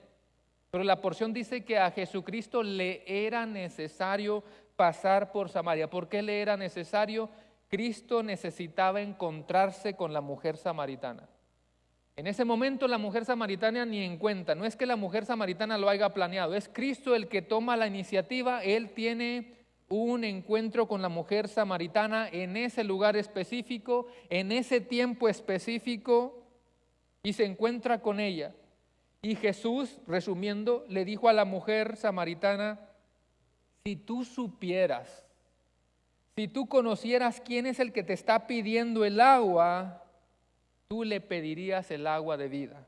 Pero la porción dice que a Jesucristo le era necesario pasar por Samaria. ¿Por qué le era necesario? Cristo necesitaba encontrarse con la mujer samaritana. En ese momento la mujer samaritana ni en cuenta. No es que la mujer samaritana lo haya planeado, es Cristo el que toma la iniciativa. Él tiene un encuentro con la mujer samaritana en ese lugar específico, en ese tiempo específico, y se encuentra con ella. Y Jesús, resumiendo, le dijo a la mujer samaritana, si tú supieras, si tú conocieras quién es el que te está pidiendo el agua, tú le pedirías el agua de vida.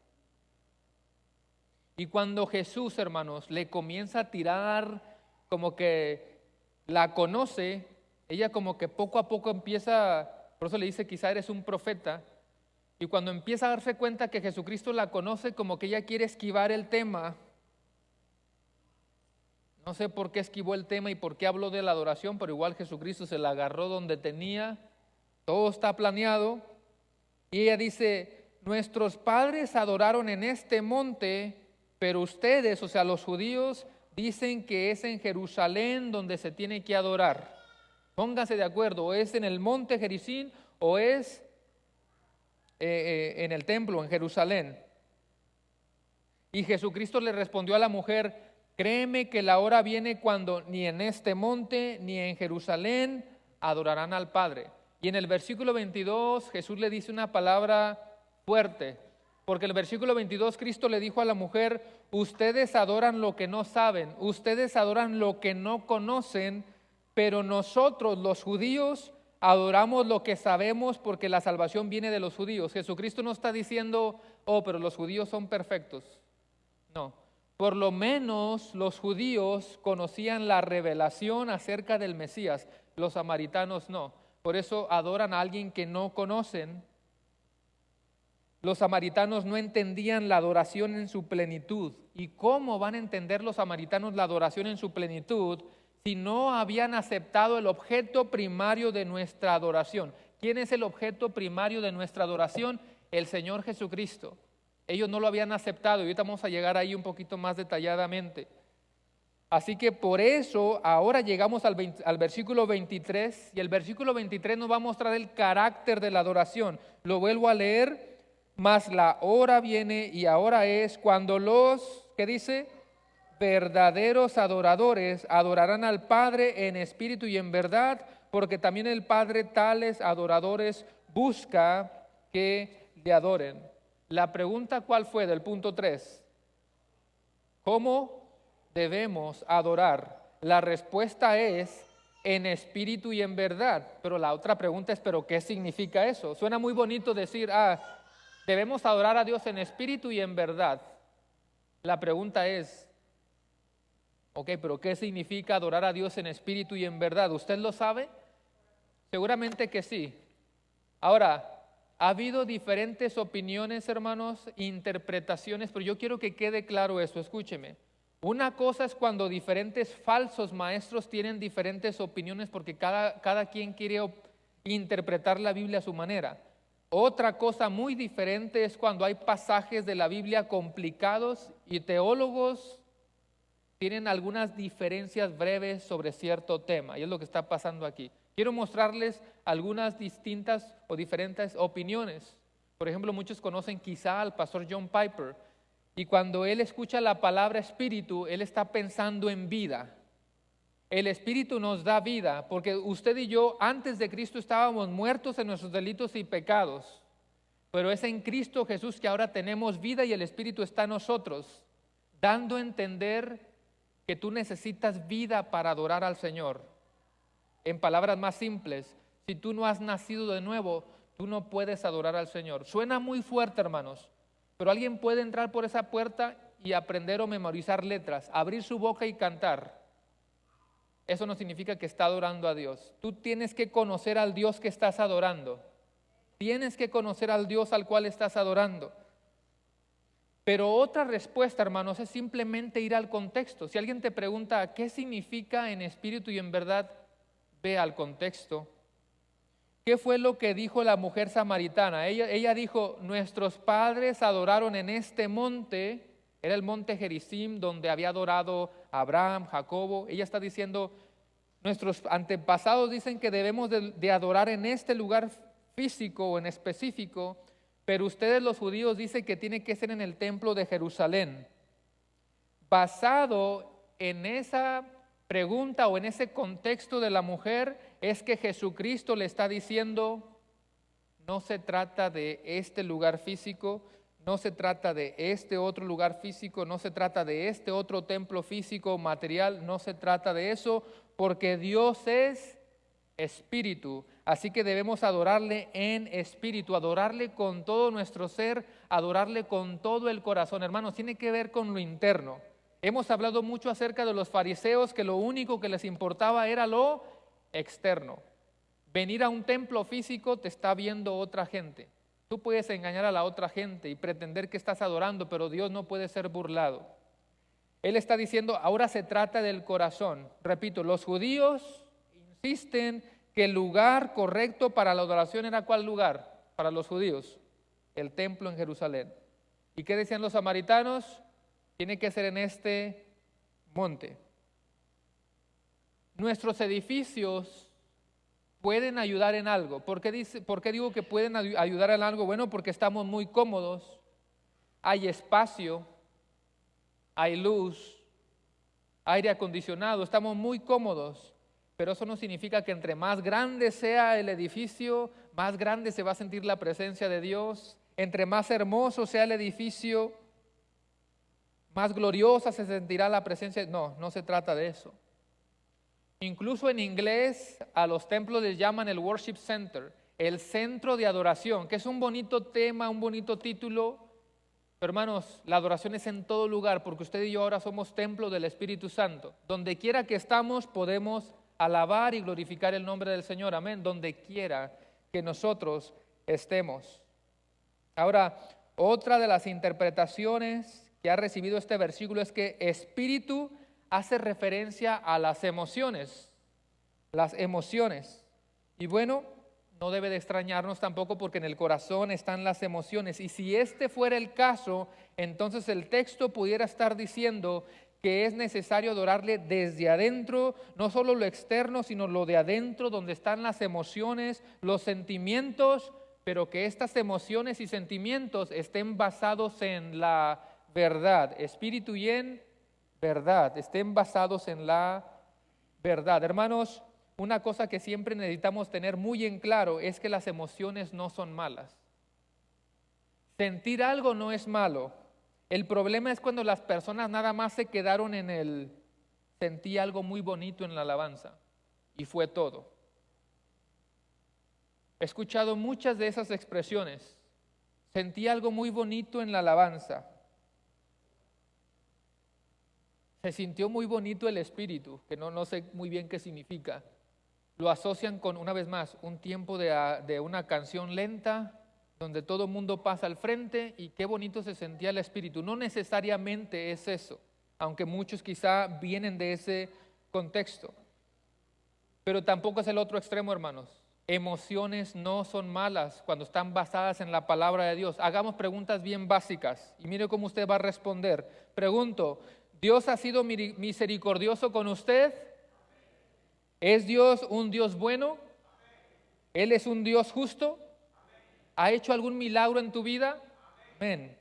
Y cuando Jesús, hermanos, le comienza a tirar, como que la conoce, ella como que poco a poco empieza, por eso le dice, quizá eres un profeta. Y cuando empieza a darse cuenta que Jesucristo la conoce, como que ella quiere esquivar el tema. No sé por qué esquivó el tema y por qué habló de la adoración, pero igual Jesucristo se la agarró donde tenía. Todo está planeado. Y ella dice, nuestros padres adoraron en este monte, pero ustedes, o sea, los judíos, dicen que es en Jerusalén donde se tiene que adorar. Pónganse de acuerdo, o es en el monte Gerizim o es en el templo, en Jerusalén. Y Jesucristo le respondió a la mujer, créeme que la hora viene cuando ni en este monte ni en Jerusalén adorarán al Padre. Y en el versículo 22 Jesús le dice una palabra fuerte, porque en el versículo 22 Cristo le dijo a la mujer, ustedes adoran lo que no saben, ustedes adoran lo que no conocen, pero nosotros los judíos adoramos lo que sabemos porque la salvación viene de los judíos. Jesucristo no está diciendo, oh, pero los judíos son perfectos. No, por lo menos los judíos conocían la revelación acerca del Mesías, los samaritanos no. Por eso adoran a alguien que no conocen. Los samaritanos no entendían la adoración en su plenitud. ¿Y cómo van a entender los samaritanos la adoración en su plenitud si no habían aceptado el objeto primario de nuestra adoración? ¿Quién es el objeto primario de nuestra adoración? El Señor Jesucristo. Ellos no lo habían aceptado y ahorita vamos a llegar ahí un poquito más detalladamente. Así que por eso ahora llegamos al versículo 23 y el versículo 23 nos va a mostrar el carácter de la adoración. Lo vuelvo a leer, mas la hora viene y ahora es cuando los, ¿qué dice? Verdaderos adoradores adorarán al Padre en espíritu y en verdad, porque también el Padre tales adoradores busca que le adoren. La pregunta, ¿cuál fue del punto 3? ¿Cómo debemos adorar? La respuesta es en espíritu y en verdad. Pero la otra pregunta es, ¿pero qué significa eso? Suena muy bonito decir, debemos adorar a Dios en espíritu y en verdad. La pregunta es, ok, pero ¿qué significa adorar a Dios en espíritu y en verdad? ¿Usted lo sabe? Seguramente que sí. Ahora, ha habido diferentes opiniones, hermanos, interpretaciones, pero yo quiero que quede claro eso, escúcheme. Una cosa es cuando diferentes falsos maestros tienen diferentes opiniones porque cada quien quiere interpretar la Biblia a su manera. Otra cosa muy diferente es cuando hay pasajes de la Biblia complicados y teólogos tienen algunas diferencias breves sobre cierto tema, y es lo que está pasando aquí. Quiero mostrarles algunas distintas o diferentes opiniones. Por ejemplo, muchos conocen quizá al pastor John Piper, y cuando él escucha la palabra espíritu, él está pensando en vida. El espíritu nos da vida, porque usted y yo antes de Cristo estábamos muertos en nuestros delitos y pecados, pero es en Cristo Jesús que ahora tenemos vida y el espíritu está en nosotros, dando a entender que tú necesitas vida para adorar al Señor. En palabras más simples, si tú no has nacido de nuevo, tú no puedes adorar al Señor. Suena muy fuerte, hermanos, pero alguien puede entrar por esa puerta y aprender o memorizar letras, abrir su boca y cantar. Eso no significa que está adorando a Dios. Tú tienes que conocer al Dios que estás adorando. Tienes que conocer al Dios al cual estás adorando. Pero otra respuesta, hermanos, es simplemente ir al contexto. Si alguien te pregunta qué significa en espíritu y en verdad, ve al contexto. ¿Qué fue lo que dijo la mujer samaritana? Ella dijo, nuestros padres adoraron en este monte, era el monte Gerizim, donde había adorado Abraham, Jacobo. Ella está diciendo, nuestros antepasados dicen que debemos de adorar en este lugar físico o en específico, pero ustedes los judíos dicen que tiene que ser en el templo de Jerusalén. Basado en esa pregunta o en ese contexto de la mujer, es que Jesucristo le está diciendo, no se trata de este lugar físico, no se trata de este otro lugar físico, no se trata de este otro templo físico material, no se trata de eso, porque Dios es espíritu, así que debemos adorarle en espíritu, adorarle con todo nuestro ser, adorarle con todo el corazón. Hermanos, tiene que ver con lo interno. Hemos hablado mucho acerca de los fariseos, que lo único que les importaba era lo externo. Venir a un templo físico te está viendo otra gente. Tú puedes engañar a la otra gente y pretender que estás adorando, pero Dios no puede ser burlado. Él está diciendo, ahora se trata del corazón. Repito, los judíos insisten que el lugar correcto para la adoración era ¿cuál lugar? Para los judíos, el templo en Jerusalén. ¿Y qué decían los samaritanos? Tiene que ser en este monte. Nuestros edificios pueden ayudar en algo. ¿Por qué digo que pueden ayudar en algo? Bueno, porque estamos muy cómodos, hay espacio, hay luz, aire acondicionado, estamos muy cómodos. Pero eso no significa que entre más grande sea el edificio, más grande se va a sentir la presencia de Dios. Entre más hermoso sea el edificio, más gloriosa se sentirá la presencia. No se trata de eso. Incluso en inglés a los templos les llaman el worship center, el centro de adoración, que es un bonito tema, un bonito título. Pero hermanos, la adoración es en todo lugar, porque usted y yo ahora somos templo del Espíritu Santo. Donde quiera que estamos podemos alabar y glorificar el nombre del Señor, amén, donde quiera que nosotros estemos. Ahora, otra de las interpretaciones que ha recibido este versículo es que espíritu hace referencia a las emociones. Y bueno, no debe de extrañarnos tampoco, porque en el corazón están las emociones. Y si este fuera el caso, entonces el texto pudiera estar diciendo que es necesario adorarle desde adentro, no solo lo externo, sino lo de adentro, donde están las emociones, los sentimientos, pero que estas emociones y sentimientos estén basados en la verdad, espíritu y en verdad, estén basados en la verdad. Hermanos, una cosa que siempre necesitamos tener muy en claro es que las emociones no son malas. Sentir algo no es malo. El problema es cuando las personas nada más se quedaron en el sentí algo muy bonito en la alabanza y fue todo. He escuchado muchas de esas expresiones. Sentí algo muy bonito en la alabanza. Se sintió muy bonito el espíritu, que no sé muy bien qué significa. Lo asocian con, una vez más, un tiempo de una canción lenta, donde todo el mundo pasa al frente y qué bonito se sentía el espíritu. No necesariamente es eso, aunque muchos quizá vienen de ese contexto. Pero tampoco es el otro extremo, hermanos. Emociones no son malas cuando están basadas en la palabra de Dios. Hagamos preguntas bien básicas y mire cómo usted va a responder. Pregunto, ¿Dios ha sido misericordioso con usted? ¿Es Dios un Dios bueno? ¿Él es un Dios justo? ¿Ha hecho algún milagro en tu vida? Amén.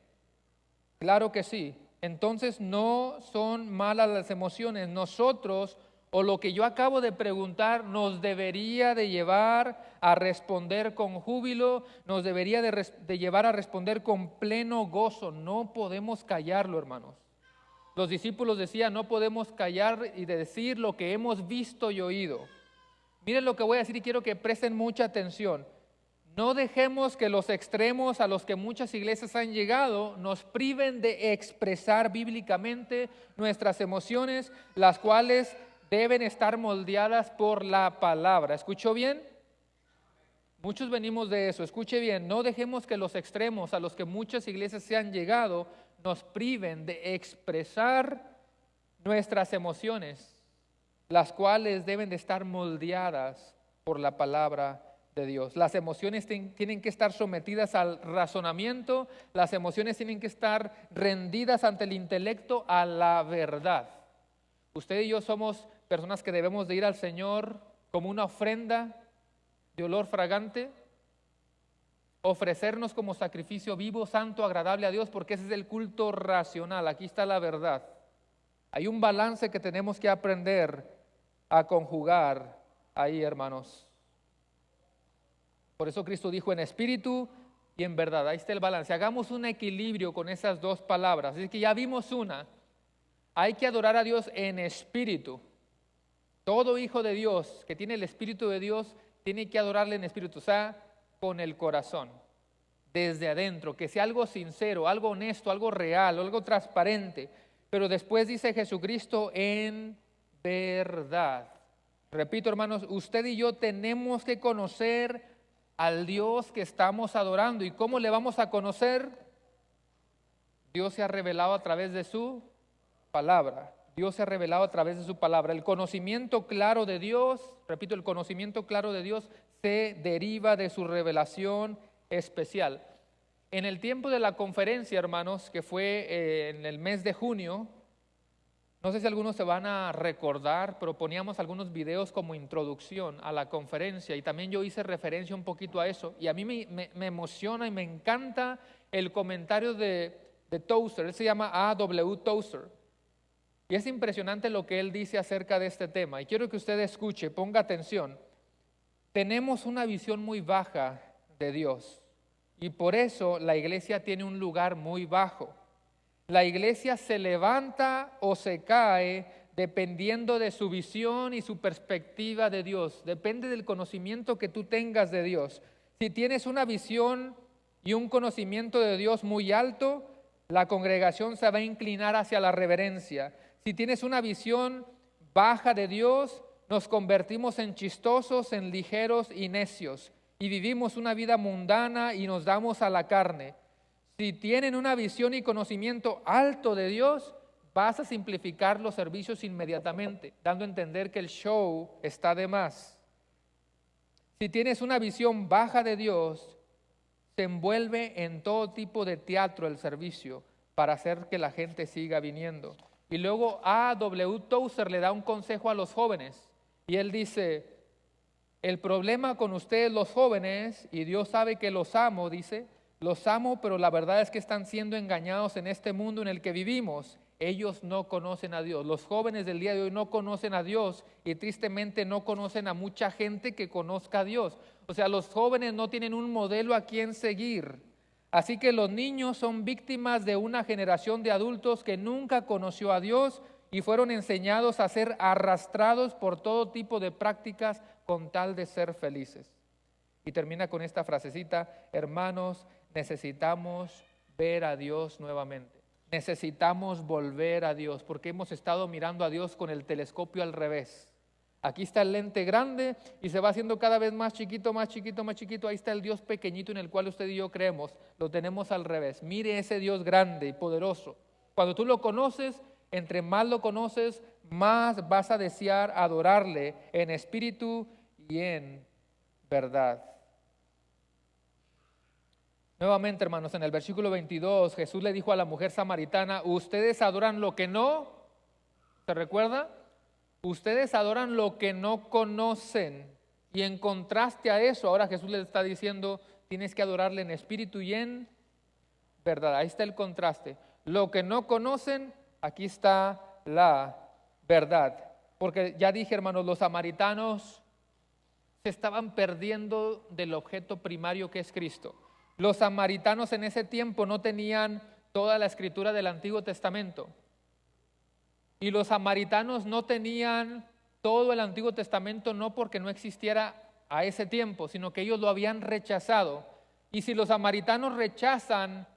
Claro que sí. Entonces no son malas las emociones. Nosotros, o lo que yo acabo de preguntar, nos debería de llevar a responder con júbilo, nos debería de llevar a responder con pleno gozo. No podemos callarlo, hermanos. Los discípulos decían, no podemos callar y decir lo que hemos visto y oído. Miren lo que voy a decir y quiero que presten mucha atención. No dejemos que los extremos a los que muchas iglesias han llegado nos priven de expresar bíblicamente nuestras emociones, las cuales deben estar moldeadas por la palabra. ¿Escuchó bien? Muchos venimos de eso. Escuche bien, no dejemos que los extremos a los que muchas iglesias se han llegado nos priven de expresar nuestras emociones, las cuales deben de estar moldeadas por la palabra de Dios. Las emociones tienen que estar sometidas al razonamiento, las emociones tienen que estar rendidas ante el intelecto, a la verdad. Usted y yo somos personas que debemos de ir al Señor como una ofrenda de olor fragante, ofrecernos como sacrificio vivo, santo, agradable a Dios, porque ese es el culto racional. Aquí está la verdad. Hay un balance que tenemos que aprender a conjugar ahí, hermanos. Por eso Cristo dijo en espíritu y en verdad. Ahí está el balance. Hagamos un equilibrio con esas dos palabras. Así que ya vimos una. Hay que adorar a Dios en espíritu. Todo hijo de Dios que tiene el espíritu de Dios tiene que adorarle en espíritu, o sea, con el corazón, desde adentro, que sea algo sincero, algo honesto, algo real, algo transparente. Pero después dice Jesucristo en verdad. Repito, hermanos, usted y yo tenemos que conocer al Dios que estamos adorando. ¿Y cómo le vamos a conocer? Dios se ha revelado a través de su palabra. Dios se ha revelado a través de su palabra. El conocimiento claro de Dios, repito, el conocimiento claro de Dios se deriva de su revelación especial. En el tiempo de la conferencia, hermanos, que fue en el mes de junio, no sé si algunos se van a recordar, pero poníamos algunos videos como introducción a la conferencia y también yo hice referencia un poquito a eso. Y a mí me emociona y me encanta el comentario de Tozer. Él se llama A.W. Tozer. Y es impresionante lo que él dice acerca de este tema. Y quiero que usted escuche, ponga atención. Tenemos una visión muy baja de Dios y por eso la iglesia tiene un lugar muy bajo. La iglesia se levanta o se cae dependiendo de su visión y su perspectiva de Dios. Depende del conocimiento que tú tengas de Dios. Si tienes una visión y un conocimiento de Dios muy alto, la congregación se va a inclinar hacia la reverencia. Si tienes una visión baja de Dios, nos convertimos en chistosos, en ligeros y necios y vivimos una vida mundana y nos damos a la carne. Si tienen una visión y conocimiento alto de Dios, vas a simplificar los servicios inmediatamente, dando a entender que el show está de más. Si tienes una visión baja de Dios, se envuelve en todo tipo de teatro el servicio para hacer que la gente siga viniendo. Y luego A.W. Tozer le da un consejo a los jóvenes y él dice, el problema con ustedes los jóvenes, y Dios sabe que los amo, dice, los amo, pero la verdad es que están siendo engañados en este mundo en el que vivimos. Ellos no conocen a Dios. Los jóvenes del día de hoy no conocen a Dios y tristemente no conocen a mucha gente que conozca a Dios. O sea, los jóvenes no tienen un modelo a quien seguir. Así que los niños son víctimas de una generación de adultos que nunca conoció a Dios y fueron enseñados a ser arrastrados por todo tipo de prácticas con tal de ser felices. Y termina con esta frasecita, hermanos, necesitamos ver a Dios nuevamente. Necesitamos volver a Dios porque hemos estado mirando a Dios con el telescopio al revés. Aquí está el lente grande y se va haciendo cada vez más chiquito, más chiquito, más chiquito. Ahí está el Dios pequeñito en el cual usted y yo creemos. Lo tenemos al revés. Mire ese Dios grande y poderoso. Cuando tú lo conoces, entre más lo conoces, más vas a desear adorarle en espíritu y en verdad. Nuevamente, hermanos, en el versículo 22, Jesús le dijo a la mujer samaritana, ustedes adoran lo que no, ¿se recuerda? Ustedes adoran lo que no conocen. Y en contraste a eso, ahora Jesús les está diciendo, tienes que adorarle en espíritu y en verdad. Ahí está el contraste. Lo que no conocen, aquí está la verdad. Porque ya dije, hermanos, los samaritanos se estaban perdiendo del objeto primario que es Cristo. Los samaritanos en ese tiempo no tenían toda la escritura del Antiguo Testamento. Y los samaritanos no tenían todo el Antiguo Testamento no porque no existiera a ese tiempo, sino que ellos lo habían rechazado. Y si los samaritanos rechazan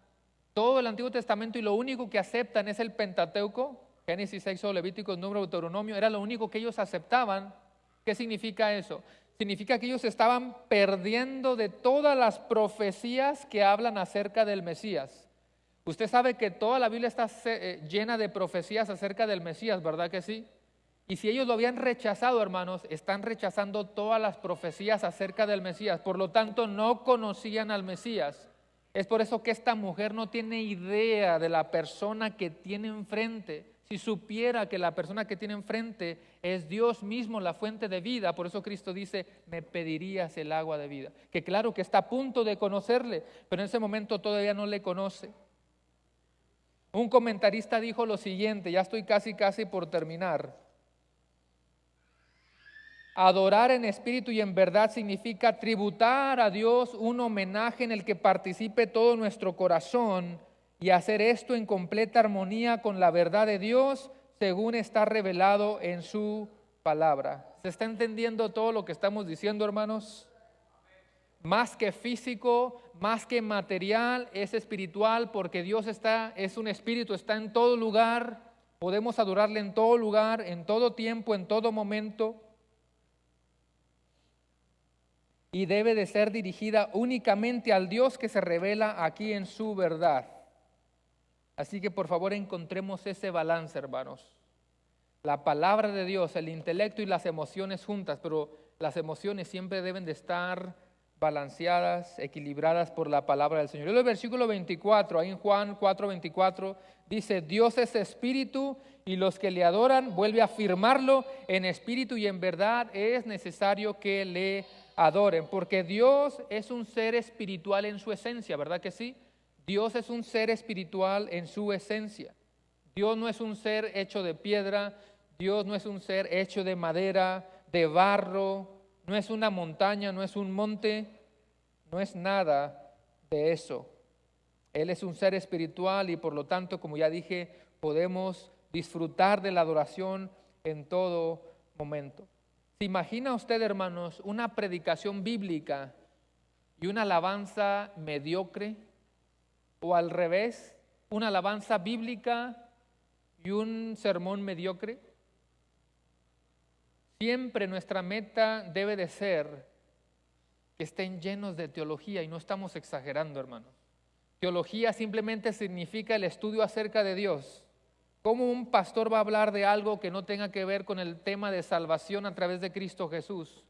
todo el Antiguo Testamento y lo único que aceptan es el Pentateuco, Génesis, Éxodo, Levíticos, Número, Deuteronomio, era lo único que ellos aceptaban, ¿qué significa eso? Significa que ellos estaban perdiendo de todas las profecías que hablan acerca del Mesías. Usted sabe que toda la Biblia está llena de profecías acerca del Mesías, ¿verdad que sí? Y si ellos lo habían rechazado, hermanos, están rechazando todas las profecías acerca del Mesías. Por lo tanto, no conocían al Mesías. Es por eso que esta mujer no tiene idea de la persona que tiene enfrente. Si supiera que la persona que tiene enfrente es Dios mismo, la fuente de vida, por eso Cristo dice, me pedirías el agua de vida. Que claro que está a punto de conocerle, pero en ese momento todavía no le conoce. Un comentarista dijo lo siguiente, ya estoy casi por terminar. Adorar en espíritu y en verdad significa tributar a Dios un homenaje en el que participe todo nuestro corazón y hacer esto en completa armonía con la verdad de Dios según está revelado en su palabra. ¿Se está entendiendo todo lo que estamos diciendo, hermanos? Más que físico, más que material, es espiritual porque Dios es un espíritu, está en todo lugar. Podemos adorarle en todo lugar, en todo tiempo, en todo momento. Y debe de ser dirigida únicamente al Dios que se revela aquí en su verdad. Así que por favor encontremos ese balance, hermanos. La palabra de Dios, el intelecto y las emociones juntas, pero las emociones siempre deben de estar balanceadas, equilibradas por la palabra del Señor. El versículo 24, ahí en Juan 4:24, dice, Dios es espíritu y los que le adoran, vuelve a afirmarlo, en espíritu y en verdad es necesario que le adoren, porque Dios es un ser espiritual en su esencia, ¿verdad que sí? Dios es un ser espiritual en su esencia. Dios no es un ser hecho de piedra, Dios no es un ser hecho de madera, de barro, no es una montaña, no es un monte, no es nada de eso. Él es un ser espiritual y por lo tanto, como ya dije, podemos disfrutar de la adoración en todo momento. ¿Se imagina usted, hermanos, una predicación bíblica y una alabanza mediocre? ¿O al revés, una alabanza bíblica y un sermón mediocre? Siempre nuestra meta debe de ser que estén llenos de teología y no estamos exagerando, hermanos. Teología simplemente significa el estudio acerca de Dios. ¿Cómo un pastor va a hablar de algo que no tenga que ver con el tema de salvación a través de Cristo Jesús?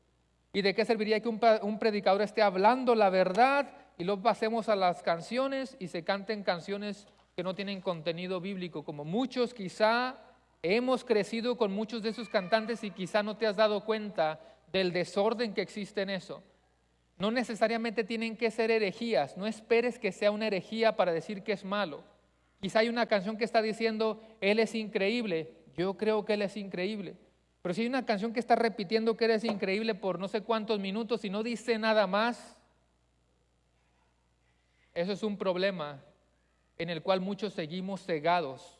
¿Y de qué serviría que un predicador esté hablando la verdad y luego pasemos a las canciones y se canten canciones que no tienen contenido bíblico? Como muchos quizá hemos crecido con muchos de esos cantantes y quizá no te has dado cuenta del desorden que existe en eso. No necesariamente tienen que ser herejías, no esperes que sea una herejía para decir que es malo. Quizá hay una canción que está diciendo, Él es increíble, yo creo que Él es increíble. Pero si hay una canción que está repitiendo que Él es increíble por no sé cuántos minutos y no dice nada más, eso es un problema en el cual muchos seguimos cegados.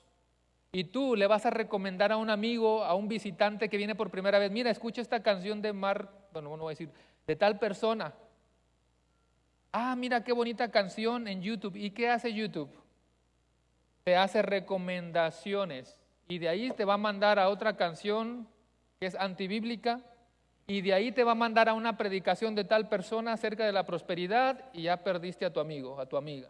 Y tú le vas a recomendar a un amigo, a un visitante que viene por primera vez, mira, escucha esta canción de no voy a decir, de tal persona. Ah, mira qué bonita canción en YouTube. ¿Y qué hace YouTube? Te hace recomendaciones y de ahí te va a mandar a otra canción que es antibíblica y de ahí te va a mandar a una predicación de tal persona acerca de la prosperidad y ya perdiste a tu amigo, a tu amiga.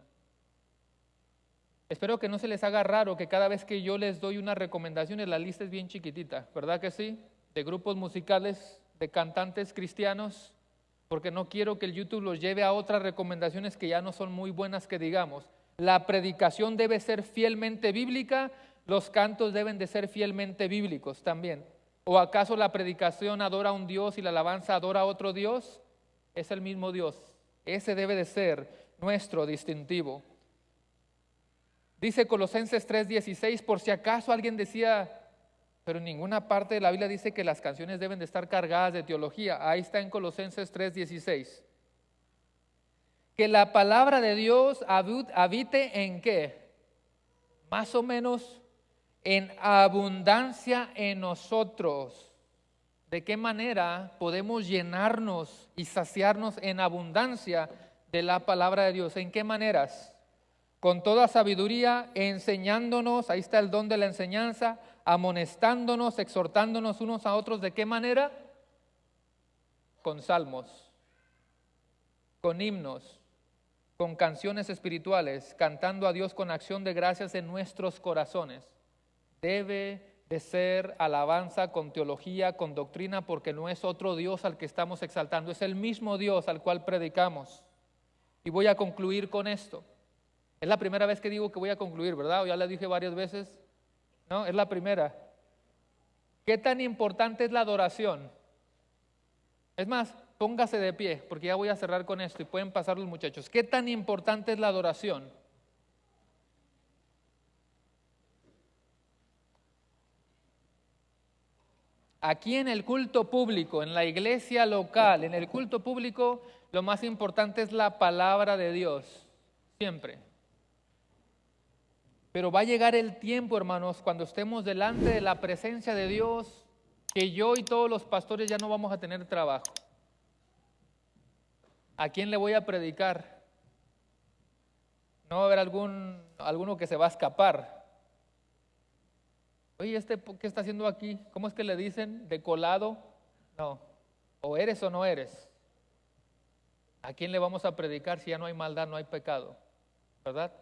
Espero que no se les haga raro que cada vez que yo les doy unas recomendaciones la lista es bien chiquitita, ¿verdad que sí? De grupos musicales, de cantantes cristianos, porque no quiero que el YouTube los lleve a otras recomendaciones que ya no son muy buenas que digamos. La predicación debe ser fielmente bíblica, los cantos deben de ser fielmente bíblicos también. ¿O acaso la predicación adora a un Dios y la alabanza adora a otro Dios? Es el mismo Dios. Ese debe de ser nuestro distintivo. Dice Colosenses 3:16, por si acaso alguien decía, pero en ninguna parte de la Biblia dice que las canciones deben de estar cargadas de teología. Ahí está en Colosenses 3:16. Que la palabra de Dios habite ¿en qué? Más o menos en abundancia en nosotros. ¿De qué manera podemos llenarnos y saciarnos en abundancia de la palabra de Dios? ¿En qué maneras? Con toda sabiduría, enseñándonos, ahí está el don de la enseñanza, amonestándonos, exhortándonos unos a otros. ¿De qué manera? Con salmos, con himnos, con canciones espirituales, cantando a Dios con acción de gracias en nuestros corazones. Debe de ser alabanza con teología, con doctrina, porque no es otro Dios al que estamos exaltando, es el mismo Dios al cual predicamos. Y voy a concluir con esto. Es la primera vez que digo que voy a concluir, ¿verdad? O ya le dije varias veces. No, es la primera. ¿Qué tan importante es la adoración? Es más, póngase de pie, porque ya voy a cerrar con esto y pueden pasar los muchachos. ¿Qué tan importante es la adoración? Aquí en el culto público, en la iglesia local, en el culto público, lo más importante es la palabra de Dios, siempre. Pero va a llegar el tiempo, hermanos, cuando estemos delante de la presencia de Dios, que yo y todos los pastores ya no vamos a tener trabajo. ¿A quién le voy a predicar? No va a haber alguno que se va a escapar. Oye, ¿qué está haciendo aquí? ¿Cómo es que le dicen? ¿De colado? No. O eres o no eres. ¿A quién le vamos a predicar si ya no hay maldad, no hay pecado? ¿Verdad?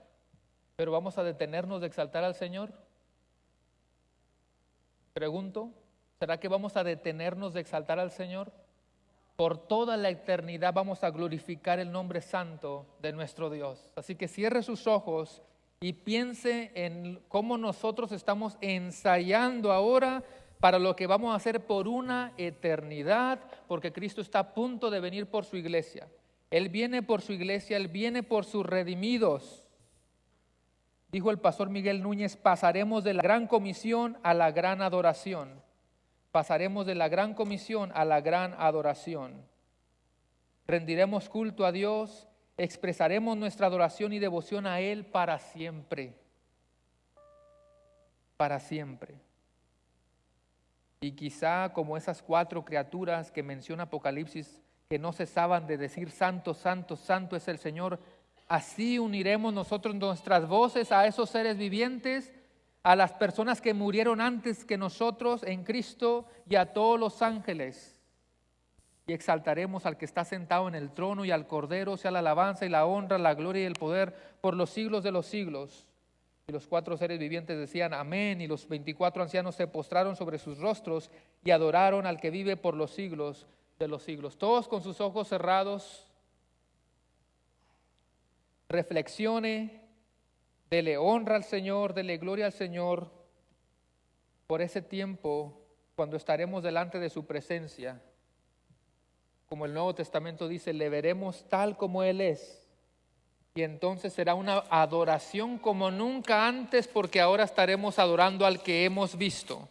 Pero vamos a detenernos de exaltar al Señor. Pregunto, ¿será que vamos a detenernos de exaltar al Señor? Por toda la eternidad vamos a glorificar el nombre santo de nuestro Dios. Así que cierre sus ojos y piense en cómo nosotros estamos ensayando ahora para lo que vamos a hacer por una eternidad, porque Cristo está a punto de venir por su iglesia. Él viene por su iglesia, Él viene por sus redimidos. Dijo el pastor Miguel Núñez, pasaremos de la gran comisión a la gran adoración. Pasaremos de la gran comisión a la gran adoración. Rendiremos culto a Dios, expresaremos nuestra adoración y devoción a Él para siempre. Para siempre. Y quizá como esas 4 criaturas que menciona Apocalipsis, que no cesaban de decir santo, santo, santo es el Señor, así uniremos nosotros nuestras voces a esos seres vivientes, a las personas que murieron antes que nosotros en Cristo y a todos los ángeles. Y exaltaremos al que está sentado en el trono y al Cordero, sea la alabanza y la honra, la gloria y el poder por los siglos de los siglos. Y los 4 seres vivientes decían amén, y los 24 ancianos se postraron sobre sus rostros y adoraron al que vive por los siglos de los siglos. Todos con sus ojos cerrados. Reflexione, dele honra al Señor, dele gloria al Señor por ese tiempo cuando estaremos delante de su presencia. Como el Nuevo Testamento dice, le veremos tal como Él es. Y entonces será una adoración como nunca antes, porque ahora estaremos adorando al que hemos visto.